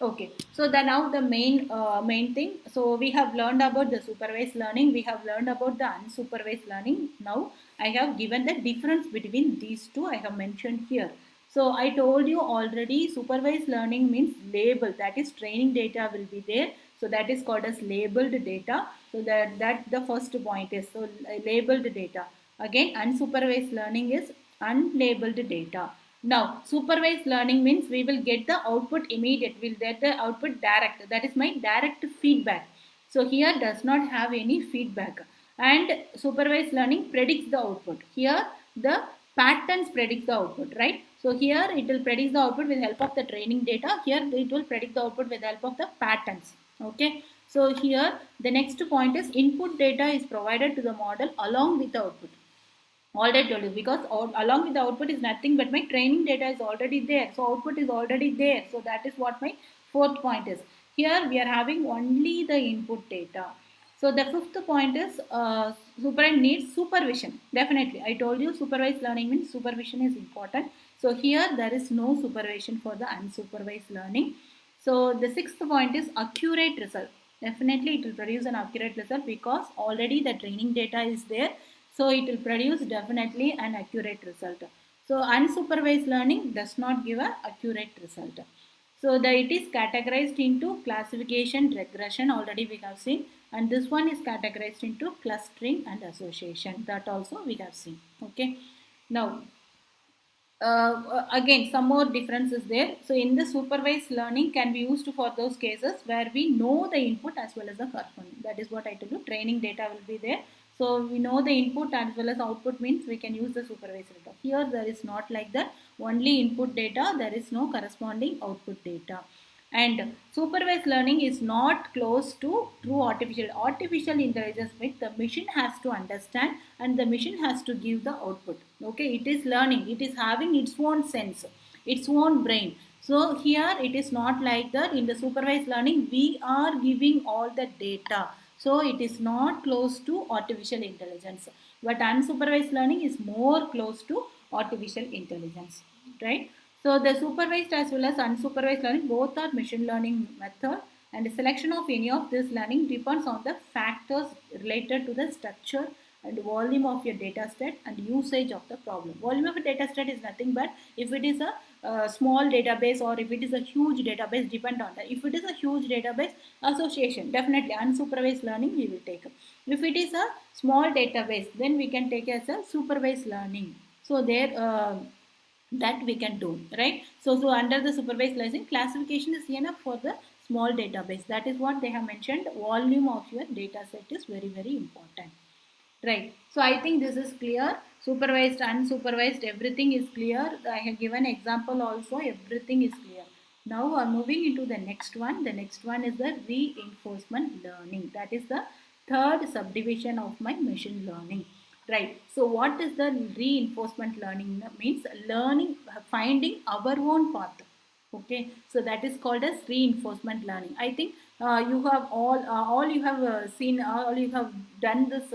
okay. So the now the main thing. So we have learned about the supervised learning. We have learned about the unsupervised learning. Now I have given the difference between these two. I have mentioned here. So I told you already, supervised learning means label. That is, training data will be there. So that is called as labeled data. So that the first point is, so labeled data. Again, unsupervised learning is unlabeled data. Now, supervised learning means we will get the output immediate. We'll get the output direct. That is my direct feedback. So here does not have any feedback. And supervised learning predicts the output. Here the patterns predict the output, right? So here it will predict the output with help of the training data. Here it will predict the output with help of the patterns. Okay. So here the next point is input data is provided to the model along with the output. Already told you, because along with the output is nothing but my training data is already there. So output is already there. So that is what my fourth point is. Here we are having only the input data. So the fifth point is supervised needs supervision. Definitely, I told you supervised learning means supervision is important. So here there is no supervision for the unsupervised learning. So the sixth point is accurate result. Definitely, it will produce an accurate result because already the training data is there. So it will produce definitely an accurate result. So unsupervised learning does not give a accurate result. So the it is categorized into classification, regression, already we have seen, and this one is categorized into clustering and association, that also we have seen. Okay. Now again some more difference is there. So in the supervised learning can be used for those cases where we know the input as well as the corresponding. That is what I told you. Training data will be there. So we know the input as well as output means we can use the supervised data. Here there is not like that. Only input data. There is no corresponding output data. And supervised learning is not close to true artificial intelligence means the machine has to understand and the machine has to give the output. Okay, it is learning, it is having its own sense, its own brain. So here it is not like that. In the supervised learning we are giving all the data, so it is not close to artificial intelligence, but unsupervised learning is more close to artificial intelligence, right? So the supervised as well as unsupervised learning both are machine learning method, and the selection of any of this learning depends on the factors related to the structure and volume of your data set and usage of the problem. Volume of a data set is nothing but if it is a small database or if it is a huge database, depend on that. If it is a huge database, association, definitely unsupervised learning we will take. If it is a small database, then we can take as a supervised learning. So there that we can do, right? So under the supervised learning, classification is enough for the small database. That is what they have mentioned. Volume of your data set is very, very important, right? So I think this is clear. Supervised, unsupervised, everything is clear. I have given example also, everything is clear. Now I'm moving into the next one. The next one is the reinforcement learning. That is the third subdivision of my machine learning. Right. So what is the reinforcement learning? Means learning, finding our own path. Okay. So that is called as reinforcement learning. I think you have all you have seen, all you have done this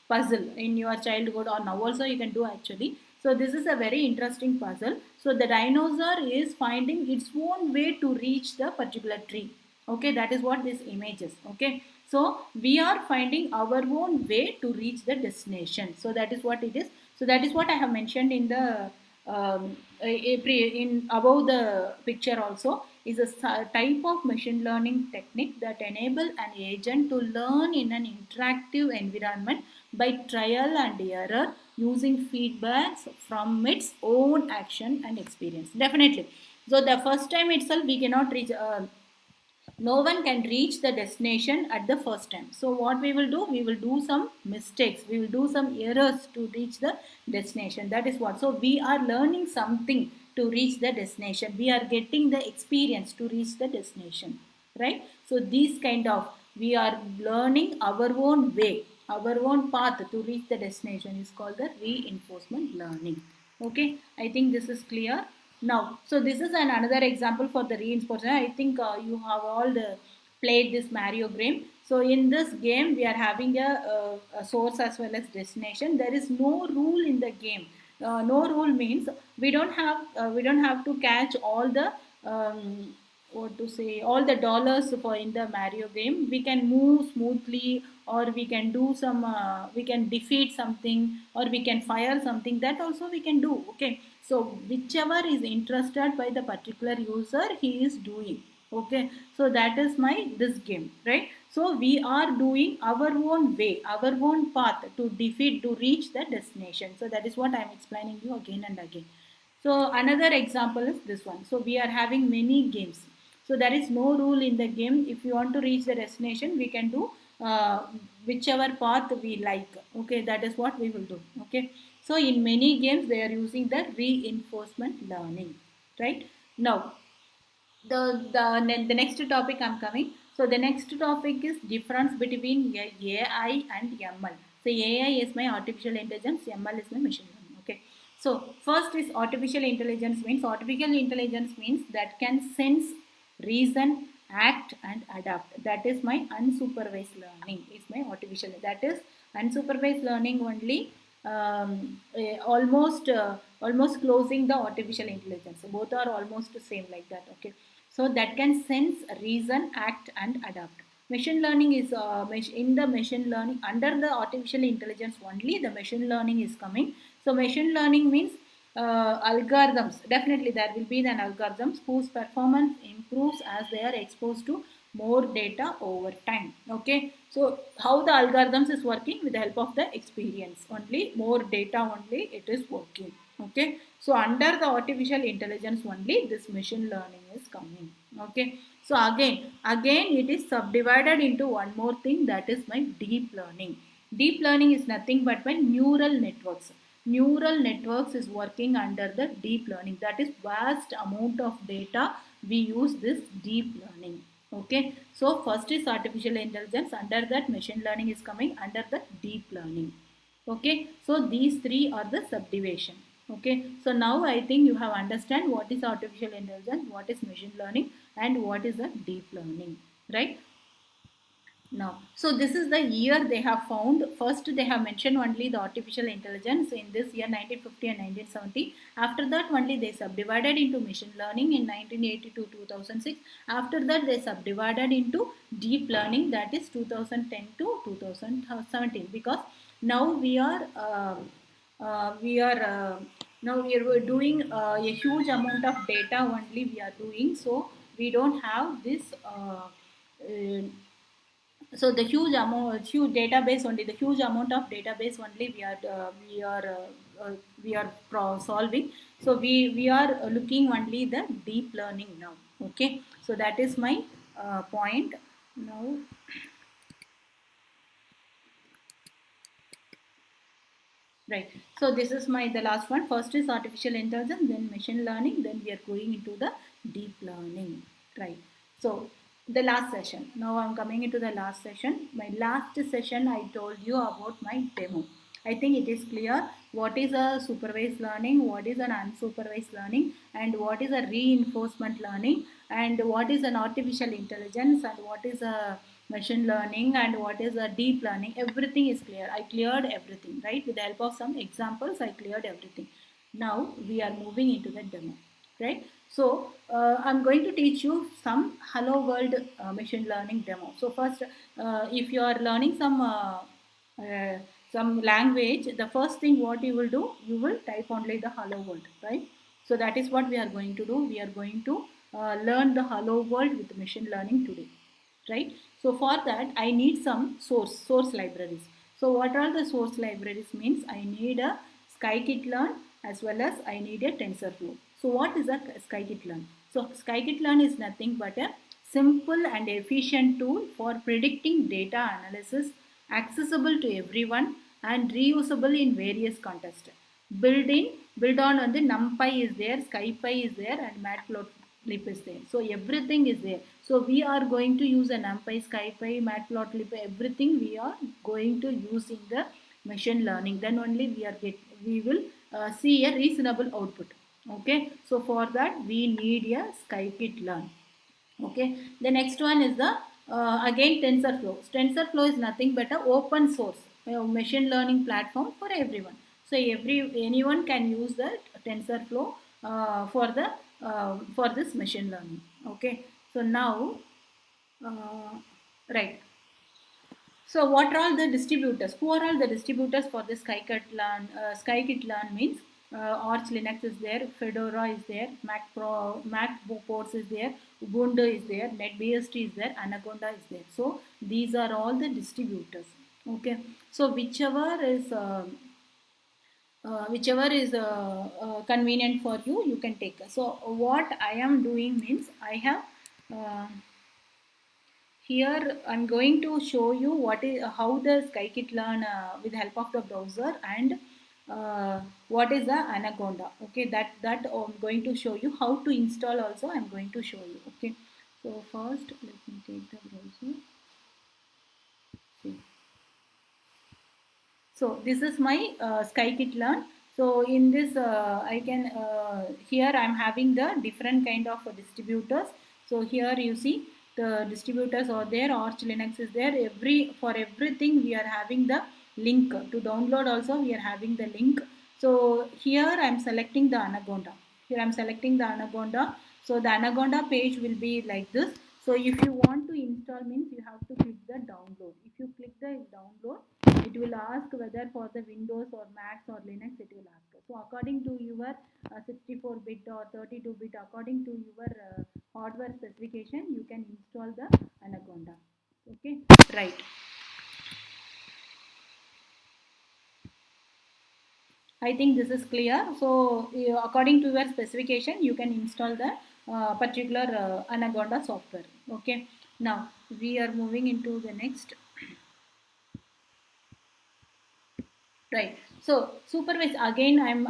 puzzle in your childhood or now also you can do actually. So this is a very interesting puzzle. So the dinosaur is finding its own way to reach the particular tree. Okay. That is what this image is. Okay. So we are finding our own way to reach the destination. So that is what it is. So that is what I have mentioned in the in above the picture also, is a type of machine learning technique that enable an agent to learn in an interactive environment by trial and error using feedbacks from its own action and experience. Definitely. So the first time itself we cannot reach. No one can reach the destination at the first time. So what we will do? We will do some mistakes. We will do some errors to reach the destination. That is what. So we are learning something to reach the destination. We are getting the experience to reach the destination. Right? So these kind of, we are learning our own way, our own path to reach the destination is called the reinforcement learning. Okay. I think this is clear. Now, so this is another example for the reinforcement. I think you have all played this Mario game. So in this game, we are having a source as well as destination. There is no rule in the game. No rule means we don't have to catch all the what to say, all the dollars for in the Mario game. We can move smoothly, or we can do some we can defeat something, or we can fire something. That also we can do. Okay. So whichever is interested by the particular user, he is doing. Okay. So that is my this game, right? So we are doing our own way, our own path to defeat, to reach the destination. So that is what I am explaining you again and again. So another example is this one. So we are having many games. So there is no rule in the game. If you want to reach the destination, we can do whichever path we like. Okay, that is what we will do. Okay. So in many games, they are using the reinforcement learning. Right. Now, the next topic I'm coming. So the next topic is difference between AI and ML. So AI is my artificial intelligence, ML is my machine learning. Okay. So first is artificial intelligence means that can sense, reason, act and adapt. That is my unsupervised learning. Is my artificial. That is unsupervised learning only. Almost closing the artificial intelligence. Both are almost the same like that. Okay, so that can sense, reason, act, and adapt. Machine learning is in the machine learning under the artificial intelligence only. The machine learning is coming. So machine learning means algorithms. Definitely there will be an algorithms whose performance improves as they are exposed to more data over time. Okay, so how the algorithms is working? With the help of the experience only, more data only it is working. Okay, so under the artificial intelligence only this machine learning is coming. Okay, so again it is subdivided into one more thing, that is my deep learning. Deep learning is nothing but my neural networks. Neural networks is working under the deep learning. That is vast amount of data we use this deep learning. Okay, so first is artificial intelligence, under that machine learning is coming under the deep learning. Okay, so these three are the subdivision. Okay, so now I think you have understand what is artificial intelligence, what is machine learning, and what is the deep learning, right? Now, so this is the year they have found. First, they have mentioned only the artificial intelligence in this year 1950 and 1970. After that, only they subdivided into machine learning in 1980 to 2006. After that, they subdivided into deep learning, that is 2010 to 2017. Because now we are now we are doing a huge amount of data only we are doing. So we don't have this. So the huge amount, huge database only, the huge amount of database only we are solving. So we are looking only the deep learning now. Okay, so that is my point now. Right, so this is my the last one. First is artificial intelligence, then machine learning, then we are going into the deep learning. Right, so the last session, now I'm coming into the last session. My last session I told you about my demo. I think it is clear what is a supervised learning, what is an unsupervised learning, and what is a reinforcement learning, and what is an artificial intelligence, and what is a machine learning, and what is a deep learning. Everything is clear. I cleared everything, right? With the help of some examples I cleared everything. Now we are moving into the demo, right? So I'm going to teach you some hello world machine learning demo. So first, if you are learning uh, some language, the first thing what you will do, you will type only the hello world, right? So that is what we are going to do. We are going to learn the hello world with machine learning today, right? So for that I need some source libraries. So what are the source libraries means? I need a scikit-learn as well as I need a TensorFlow. So what is a scikit-learn? So scikit-learn is nothing but a simple and efficient tool for predicting data analysis, accessible to everyone and reusable in various contexts. Build on the NumPy is there, SciPy is there, and Matplotlib is there. So everything is there. So we are going to use a NumPy, SciPy, Matplotlib, everything we are going to use in the machine learning. Then only we will see a reasonable output. Okay. So for that we need a scikit-learn. Okay. The next one is the again TensorFlow. TensorFlow is nothing but an open source machine learning platform for everyone. So anyone can use the TensorFlow for this machine learning. Okay. So now, right. So what are all the distributors? Who are all the distributors for this scikit-learn? Scikit-learn means Arch Linux is there, Fedora is there, Mac ports is there, Ubuntu is there, NetBSD is there, Anaconda is there. So these are all the distributors. Okay. So whichever is convenient for you, you can take. So what I am doing means I have here I'm going to show you what is how the scikit-learn with the help of the browser, and what is the Anaconda. Okay, that I'm going to show you how to install. Also I'm going to show you. Okay, so first let me take the browser. See. So this is my scikit-learn. So in this I can here I'm having the different kind of distributors. So here you see distributors are there, Arch Linux is there. For everything we are having the link to download. Also we are having the link. So here I am selecting the Anaconda. Here I am selecting the Anaconda. So the Anaconda page will be like this. So if you want to install means you have to click the download. If you click the download, it will ask whether for the Windows or Macs or Linux it will ask. So according to your 64-bit or 32-bit, according to your hardware specification, you can install the Anaconda. Okay, right. I think this is clear. So according to your specification, you can install the particular Anaconda software. Okay. Now we are moving into the next. Right. So supervised again. I'm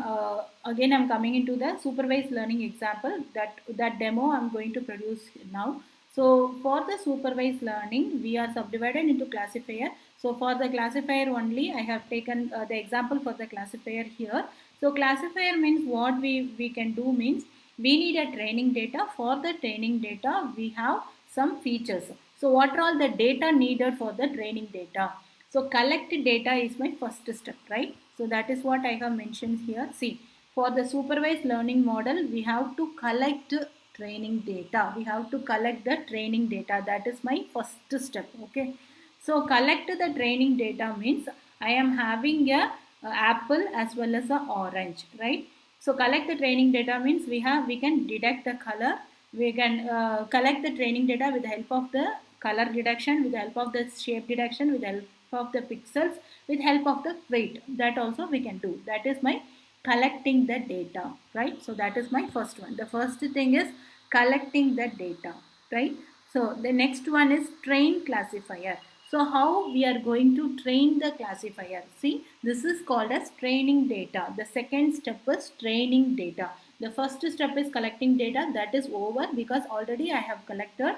coming into the supervised learning example. That demo I'm going to produce now. So for the supervised learning, we are subdivided into classifier. So for the classifier only, I have taken the example for the classifier here. So classifier means what we can do means we need a training data. For the training data, we have some features. So what are all the data needed for the training data? So collect data is my first step, right? So that is what I have mentioned here. See, for the supervised learning model, we have to collect training data. We have to collect the training data. That is my first step, okay? So collect the training data means I am having a apple as well as a orange, right? So collect the training data means we can detect the color. We can collect the training data with the help of the color detection, with the help of the shape detection, with the help of the pixels, with help of the weight. That also we can do. That is my collecting the data, right? So that is my first one. The first thing is collecting the data, right? So the next one is train classifier. So how we are going to train the classifier? See, this is called as training data. The second step is training data. The first step is collecting data. That is over because already I have collected.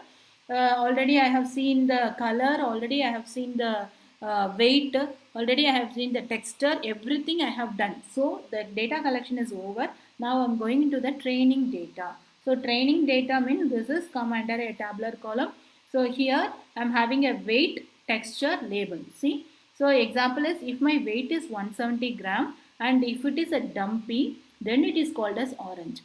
Already I have seen the color. Already I have seen the weight. Already I have seen the texture. Everything I have done. So the data collection is over. Now I'm going into the training data. So training data means this is come under a tabular column. So here I'm having a weight, texture, label. See. So example is if my weight is 170 gram and if it is a dumpy, then it is called as orange.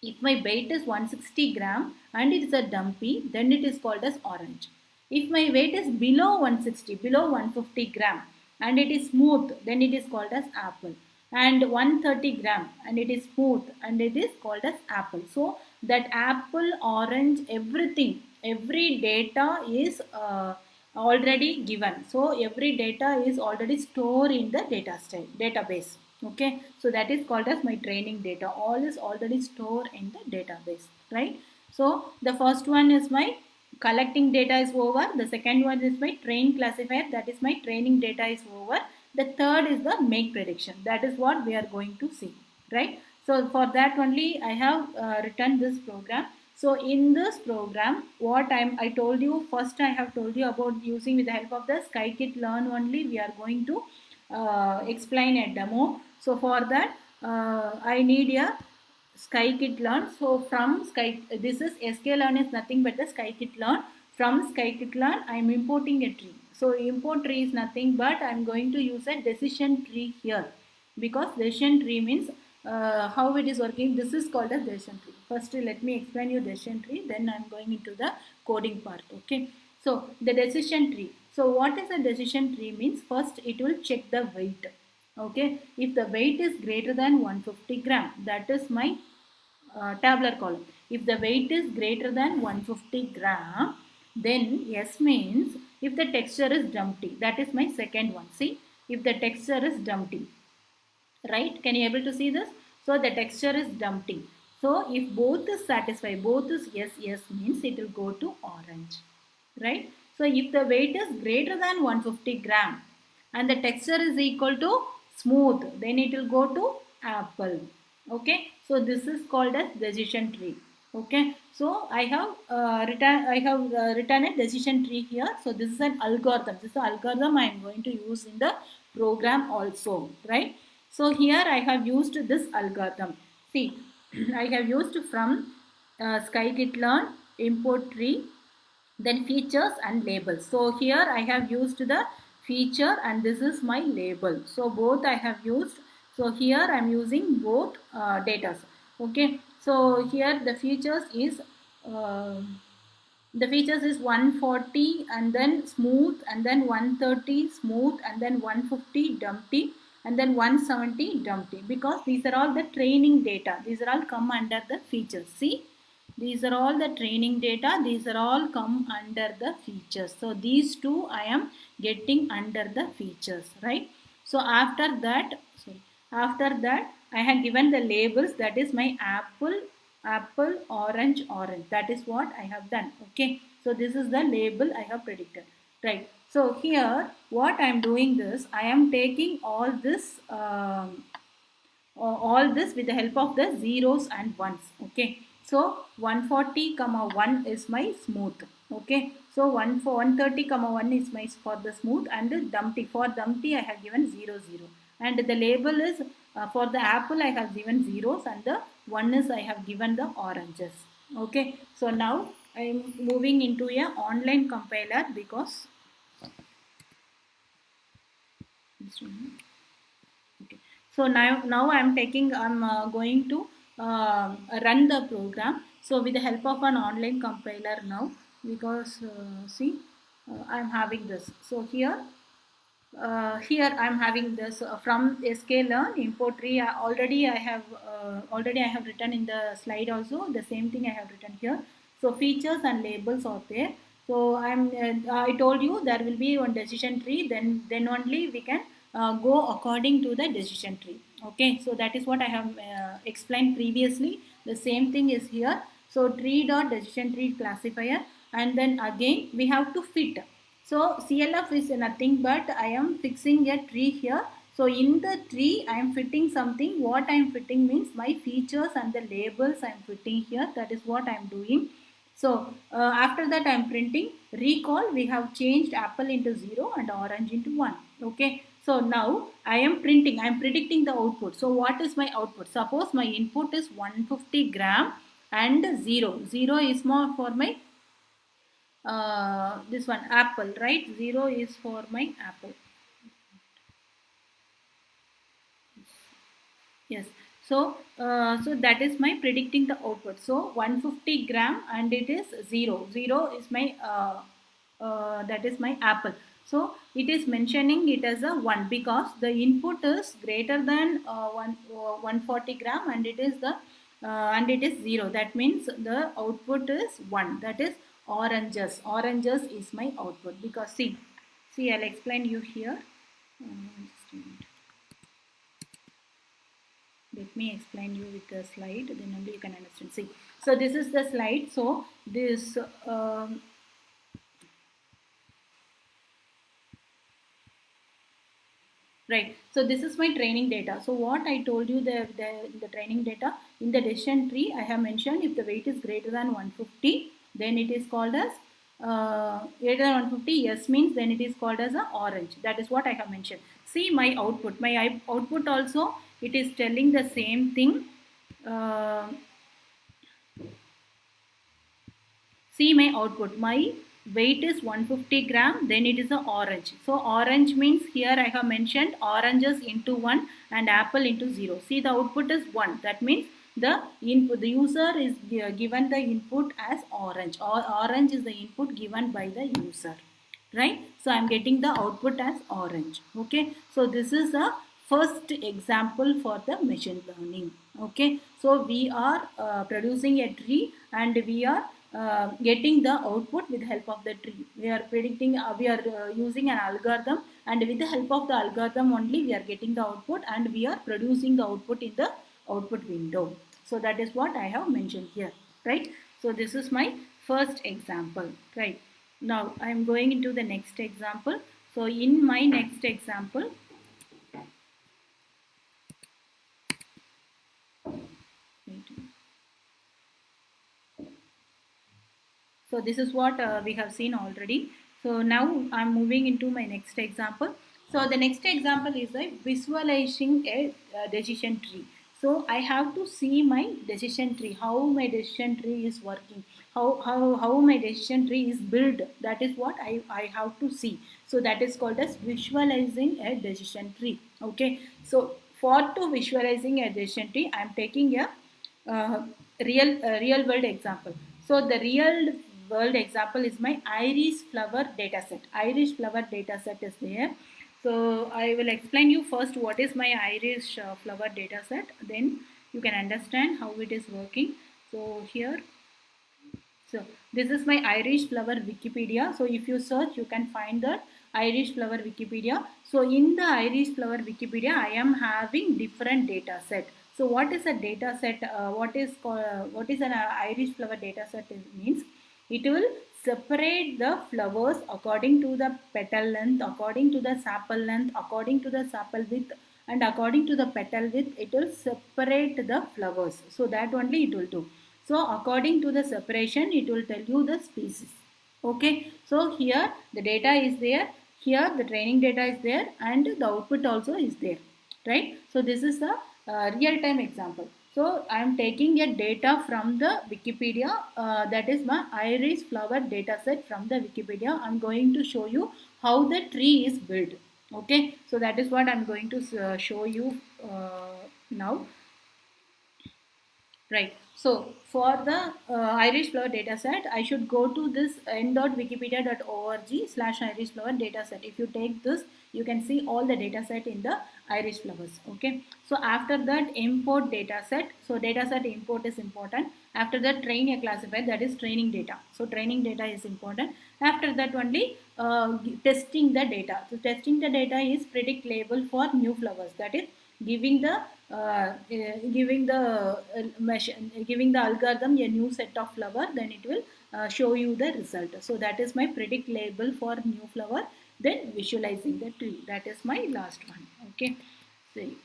If my weight is 160 gram and it is a dumpy, then it is called as orange. If my weight is below 160, below 150 gram and it is smooth, then it is called as apple. And 130 gram and it is smooth and it is called as apple. So that apple, orange, everything, every data is already given. So every data is already stored in the database. Okay, so that is called as my training data. All is already stored in the database, right? So the first one is my collecting data is over. The second one is my train classifier, that is my training data is over. The third is the make prediction. That is what we are going to see, right? So for that only I have written this program. So in this program, what I told you first, I have told you about using with the help of the scikit-learn only. We are going to explain a demo. So for that, I need a scikit-learn. So from this is sklearn is nothing but the scikit-learn. From scikit-learn, I am importing a tree. So import tree is nothing but I am going to use a decision tree here, because decision tree means how it is working. This is called a decision tree. First, let me explain you decision tree. Then I am going into the coding part. Okay. So the decision tree. So what is a decision tree means? First, it will check the weight. Okay. If the weight is greater than 150 gram, that is my tabular column. If the weight is greater than 150 gram, then yes means if the texture is dumpty. That is my second one. See, if the texture is dumpty, right? Can you able to see this? So the texture is dumpty. So if both is satisfied, both is yes means it will go to orange, right? So if the weight is greater than 150 gram and the texture is equal to smooth, then it will go to apple. Okay, so this is called as decision tree. Okay, so I have written a decision tree here. So this is an algorithm. This is an algorithm I am going to use in the program also, right? So here I have used this algorithm. See, I have used from scikit-learn import tree. Then features and labels. So here I have used the feature and this is my label. So both I have used. So here I am using both data. Okay. So here uh, the features is 140 and then smooth and then 130 smooth and then 150 dumpty and then 170 dumpty, because these are all the training data. These are all come under the features. See, these are all the training data. These are all come under the features. So these two I am getting under the features, right? So after that I have given the labels. That is my apple, apple, orange, orange. That is what I have done. Okay, so this is the label I have predicted, right? So here what I am doing this, I am taking all this with the help of the zeros and ones. Okay, so 140 comma 1 is my smooth. Okay, so 130 comma 1 is my for the smooth, and dumpty, for dumpty I have given 0 0, and the label is for the apple I have given zeros, and the one is I have given the oranges. Okay, so now I am moving into a online compiler, because okay. So now I'm going to run the program. So with the help of an online compiler now, because see, I'm having this. So here I'm having this from sklearn import tree. Already I have written in the slide also. The same thing I have written here. So features and labels are there. So I told you there will be one decision tree. Then only we can go according to the decision tree. Okay. So that is what I have explained previously. The same thing is here. So tree dot decision tree classifier, and then again we have to fit. So CLF is nothing but I am fixing a tree here. So in the tree I am fitting something. What I am fitting means my features and the labels I am fitting here. That is what I am doing. So after that I am printing. Recall, we have changed apple into 0 and orange into 1. Okay. So now I am printing. I am predicting the output. So what is my output? Suppose my input is 150 gram and 0. 0 is more for my this one apple, right? 0 is for my apple. Yes. So so that is my predicting the output. So 150 gram and it is 0. 0 is my that is my apple. So it is mentioning it as a 1 because the input is greater than 140 gram, and it is the and it is 0. That means the output is 1. That is oranges. Oranges is my output, because see I'll explain you here. Just a minute. Let me explain you with the slide, then only you can understand. See, so this is the slide. So this right. So this is my training data. So what I told you, the training data in the decision tree, I have mentioned if the weight is greater than 150, then it is called as greater than 150. Yes means then it is called as a orange. That is what I have mentioned. See my output. My output also, it is telling the same thing. Uh, See my output. My weight is 150 gram, then it is a orange. So orange means here I have mentioned oranges into 1 and apple into 0. See the output is 1. That means the input, the user is given the input as orange, or orange is the input given by the user, right? So I'm getting the output as orange. Okay, so this is a first example for the machine learning. Okay, so we are producing a tree and we are getting the output with the help of the tree. We are predicting, we are using an algorithm, and with the help of the algorithm only we are getting the output, and we are producing the output in the output window. So that is what I have mentioned here, right? So this is my first example, right? Now I am going into the next example. So in my next example, so this is what we have seen already. So now I'm moving into my next example. So the next example is visualizing a decision tree. So I have to see my decision tree, how my decision tree is working, how my decision tree is built. That is what I have to see. So that is called as visualizing a decision tree. Okay. So for to visualizing a decision tree, I am taking a uh, real world example. So the real world example is my iris flower dataset. Iris flower dataset is there. So I will explain you first what is my iris flower dataset. Then you can understand how it is working. So here, so this is my Irish flower Wikipedia. So if you search, you can find the Irish flower Wikipedia. So in the Irish flower Wikipedia, I am having different data set. So what is a data set? What is an Irish flower data set? Means it will separate the flowers according to the petal length, according to the sepal length, according to the sepal width, and according to the petal width. It will separate the flowers. So that only it will do. So according to the separation, it will tell you the species. Okay. So here the data is there. Here the training data is there, and the output also is there. Right. So this is the real-time example. So I am taking a data from the Wikipedia. That is my iris flower data set from the Wikipedia. I am going to show you how the tree is built. Okay. So that is what I am going to show you now. Right. So for the Irish flower dataset, I should go to this n.wikipedia.org/Irish flower dataset. If you take this, you can see all the dataset in the Irish flowers. Okay. So after that, import dataset. So dataset import is important. After that, train a classifier, that is training data. So training data is important. After that, only testing the data. So testing the data is predict label for new flowers. That is giving the giving the algorithm a new set of flower, then it will show you the result. So that is my predict label for new flower. Then visualizing the tree, that is my last one. Okay. See.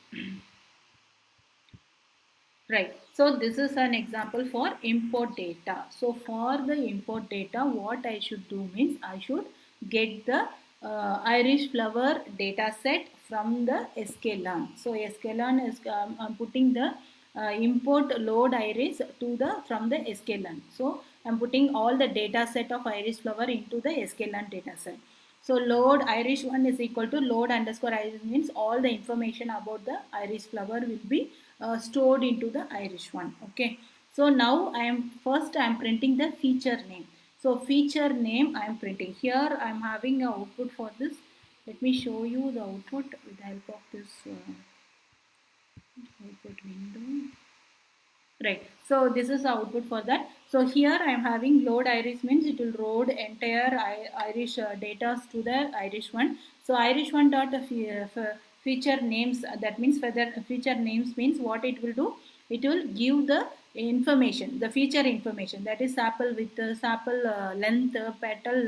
Right. So this is an example for import data. So for the import data, what I should do means I should get the Irish flower data set from the sklearn. So sklearn is I'm putting the import load iris to the from the sklearn. So I'm putting all the data set of Irish flower into the sklearn data set. So load Irish one is equal to load underscore iris means all the information about the Irish flower will be stored into the Irish one. Okay. So now I am printing the feature name. So feature name I am printing. Here I am having a output for this. Let me show you the output with the help of this output window. Right. So this is the output for that. So here I am having load iris means it will load entire Irish data to the Irish one. So Irish one dot feature names, that means whether feature names means what it will do. It will give the information, the feature information, that is sapal width, sapal length, petal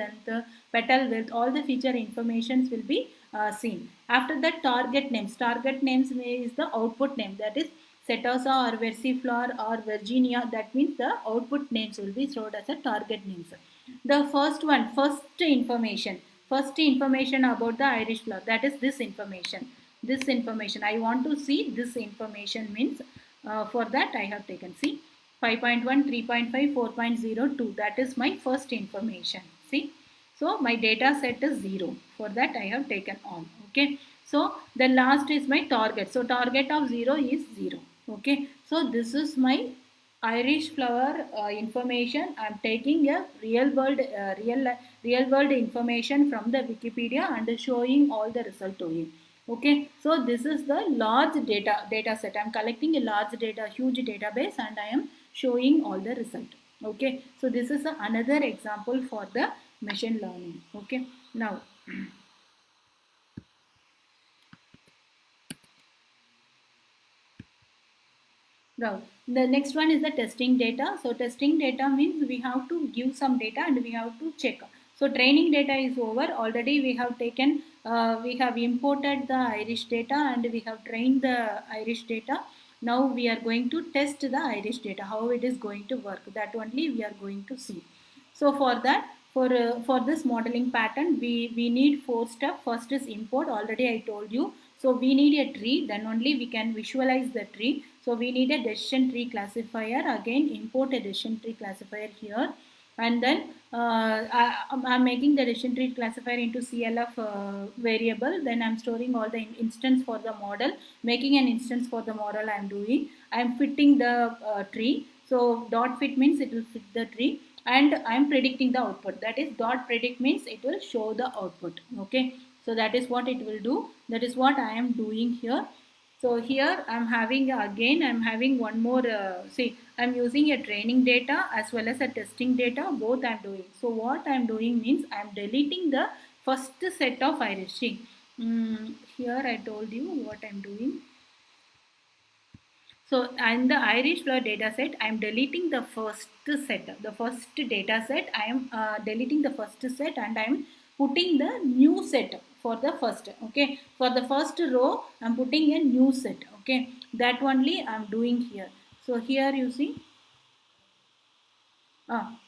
width, all the feature informations will be seen. After that, target names. Target names is the output name, that is Setosa or versiflora or Virginia. That means the output names will be stored as a target names. The first one, first information about the Irish flower, that is this information. This information, I want to see this information means for that I have taken, see, 5.1, 3.5, 4.02, that is my first information. See, so my data set is 0. For that I have taken on. Okay. So the last is my target. So target of 0 is 0. Okay. So this is my Irish flower information. I am taking a real world information from the Wikipedia and showing all the result to you. Okay. So this is the large data set. I am collecting a large data, huge database, and I am showing all the result. Okay. So this is another example for the machine learning. Okay. Now. Now, the next one is the testing data. So testing data means we have to give some data and we have to check. So training data is over. Already we have taken, we have imported the Irish data and we have trained the Irish data. Now we are going to test the Irish data, how it is going to work. That only we are going to see. So for that, for this modeling pattern, we need 4 steps. First is import. Already I told you. So we need a tree. Then only we can visualize the tree. So we need a decision tree classifier. Again, import a decision tree classifier here, and then I'm making the decision tree classifier into CLF variable. Then I'm storing all the instance for the model, making an instance for the model. I'm fitting the tree. So dot fit means it will fit the tree, and I'm predicting the output. That is, dot predict means it will show the output. Okay, so that is what it will do. That is what I am doing here. So here I'm having one more, see, I'm using a training data as well as a testing data, both I'm doing. So what I'm doing means I'm deleting the first set of iris. See, here I told you what I'm doing. So in the Irish flower data set, I am deleting the first set. The first data set, I am deleting the first set, and I am putting the new set for the first. Okay, for the first row, I am putting a new set. Okay, that only I am doing here. So here you see.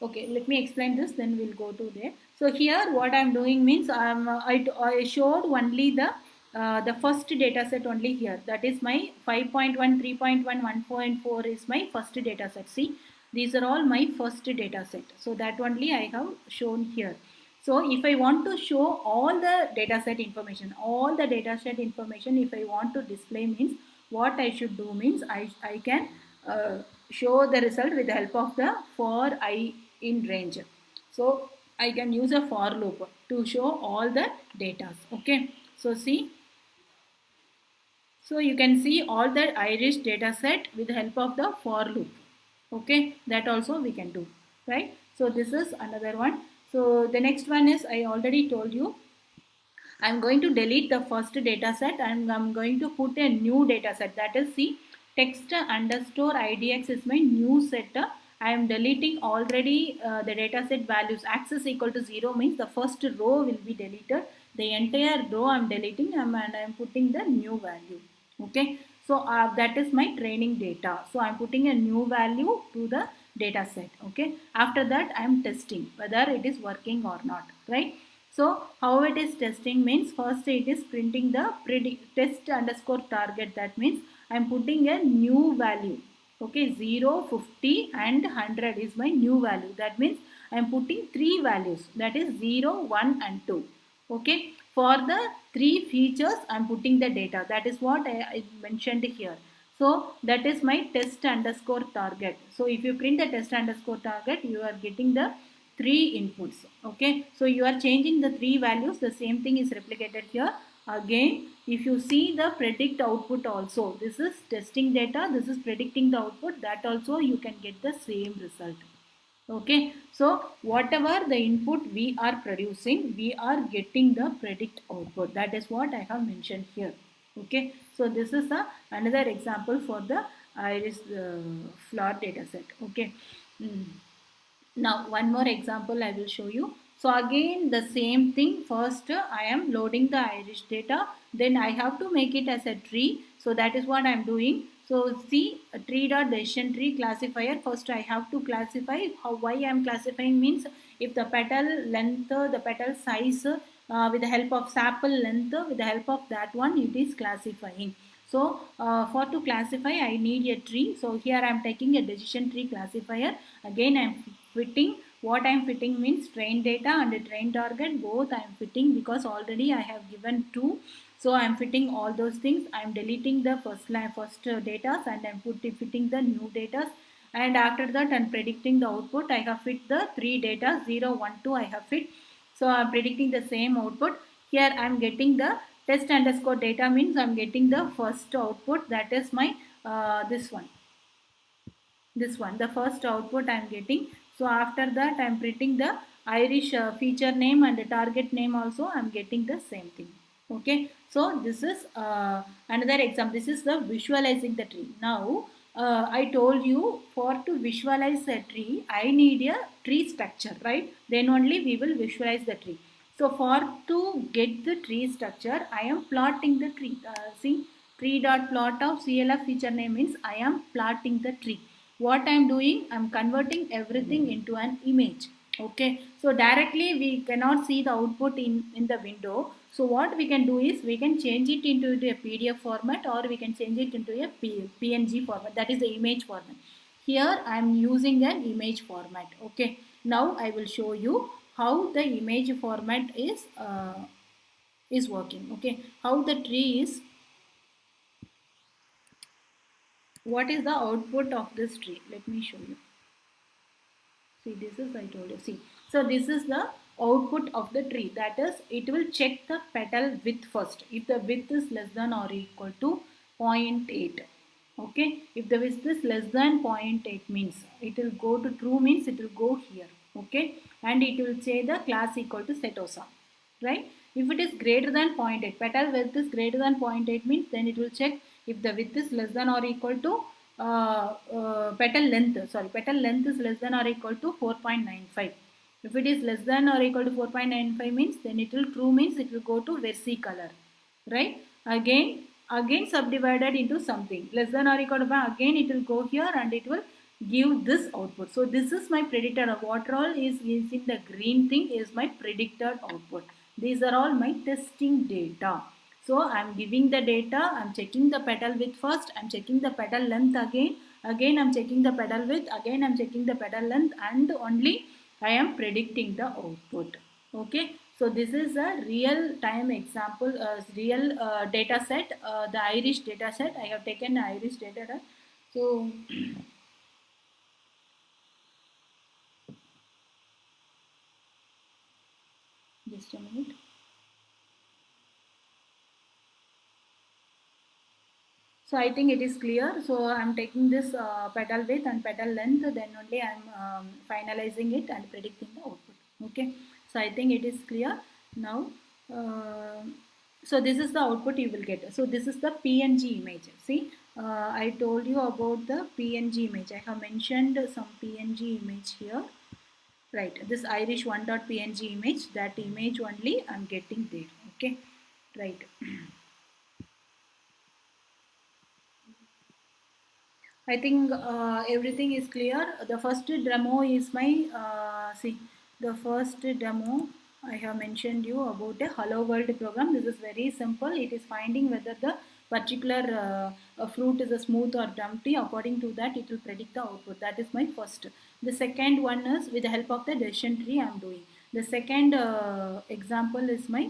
Okay, let me explain this, then we'll go to there. So here what I'm doing means I showed only the first data set only here. That is my 5.1, 3.1, 1.4 is my first data set. See, these are all my first data set. So that only I have shown here. So if I want to show all the data set information, if I want to display means, what I should do means I can show the result with the help of the for I in range. So I can use a for loop to show all the data. Okay, so see, so you can see all the Irish data set with the help of the for loop. Okay, that also we can do, right? So this is another one. So the next one is, I already told you, I'm going to delete the first data set and I'm going to put a new data set. That is, see, text underscore idx is my new set. I am deleting already the data set values. Access equal to 0 means the first row will be deleted. The entire row I am deleting, and I am putting the new value. Okay, so that is my training data. So I am putting a new value to the data set. Okay, after that I am testing whether it is working or not, right? So how it is testing means, first it is printing the test underscore target. That means I am putting a new value. Okay, 0, 50 and 100 is my new value. That means I am putting three values, that is 0, 1 and 2. Okay, for the three features I am putting the data. That is what I mentioned here. So that is my test underscore target. So if you print the test underscore target, you are getting the three inputs. Okay, so you are changing the three values. The same thing is replicated here. Again, if you see the predict output also, this is testing data, this is predicting the output, that also you can get the same result. Okay, so whatever the input we are producing, we are getting the predict output. That is what I have mentioned here. Okay, so this is another example for the iris flower data set. Okay. Now one more example I will show you. So again the same thing. First I am loading the Irish data. Then I have to make it as a tree. So that is what I am doing. So see, a tree dot decision tree classifier. First I have to classify. Why I am classifying means, if the petal length, the petal size, with the help of sapple length, with the help of that one, it is classifying. So for to classify I need a tree. So here I am taking a decision tree classifier. Again I am fitting. What I am fitting means train data and train target, both I am fitting, because already I have given two. So I am fitting all those things. I am deleting the first data, and I am fitting the new data. And after that I am predicting the output. I have fit the three data, 0, 1, 2 I have fit. So I am predicting the same output. Here I am getting the test underscore data means I am getting the first output. That is my this one, the first output I am getting. So after that I am printing the Irish feature name and the target name also I am getting the same thing. Okay, so this is another example. This is the visualizing the tree. Now I told you, for to visualize a tree I need a tree structure, right? Then only we will visualize the tree. So for to get the tree structure, I am plotting the tree. See, tree dot plot of CLF feature name means I am plotting the tree. What I am doing, I am converting everything into an image. Okay, so directly we cannot see the output in the window. So what we can do is we can change it into a PDF format, or we can change it into a PNG format, that is the image format. Here I am using an image format. Okay, now I will show you how the image format is working. Okay, how the tree is, what is the output of this tree. Let me show you. See, this is, I told you. See, so this is the output of the tree. That is, it will check the petal width first. If the width is less than or equal to zero point 0.8. Okay. If the width is less than zero point 0.8 means it will go to true, means it will go here. Okay. And it will say the class equal to setosa. Right. If it is greater than zero point 0.8, petal width is greater than 0.8 means then it will check if the width is less than or equal to petal length is less than or equal to 4.95. If it is less than or equal to 4.95 means then it will true, means it will go to versicolor, right? Again subdivided into something less than or equal to, again it will go here and it will give this output. So this is my predictor. What all is in the green thing is my predicted output. These are all my testing data. So I'm giving the data, I'm checking the petal width first, I'm checking the petal length again I'm checking the petal width, again I'm checking the petal length, and only I am predicting the output. Okay, so this is a real time example, real data set, the Irish data set. I have taken Irish data set. So just a minute. So I think it is clear. So I'm taking this petal width and petal length, then only I'm finalizing it and predicting the output. Okay. So I think it is clear now. Uh, so this is the output you will get. So this is the PNG image. See, I told you about the PNG image. I have mentioned some PNG image here. Right. This Irish one.png image. That image only I'm getting there. Okay. Right. I think everything is clear. The first demo is my, see, the first demo I have mentioned you about a hello world program. This is very simple. It is finding whether the particular fruit is a smooth or dumpty. According to that, it will predict the output. That is my first. The second one is with the help of the decision tree I am doing. The second example is my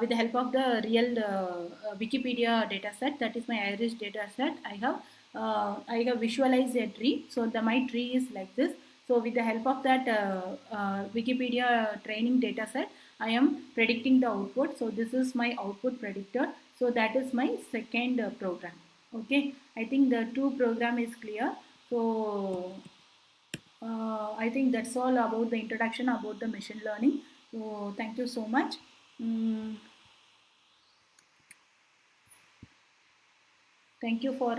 with the help of the real Wikipedia data set, that is my Irish data set. I have visualized a tree. So the my tree is like this. So with the help of that Wikipedia training data set, I am predicting the output. So this is my output predictor. So that is my second program. Okay, I think the two program is clear. So I think that's all about the introduction about the machine learning. So thank you so much. Mm, thank you for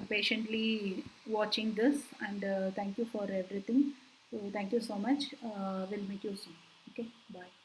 patiently watching this, and thank you for everything. So thank you so much. We'll meet you soon. Okay, bye.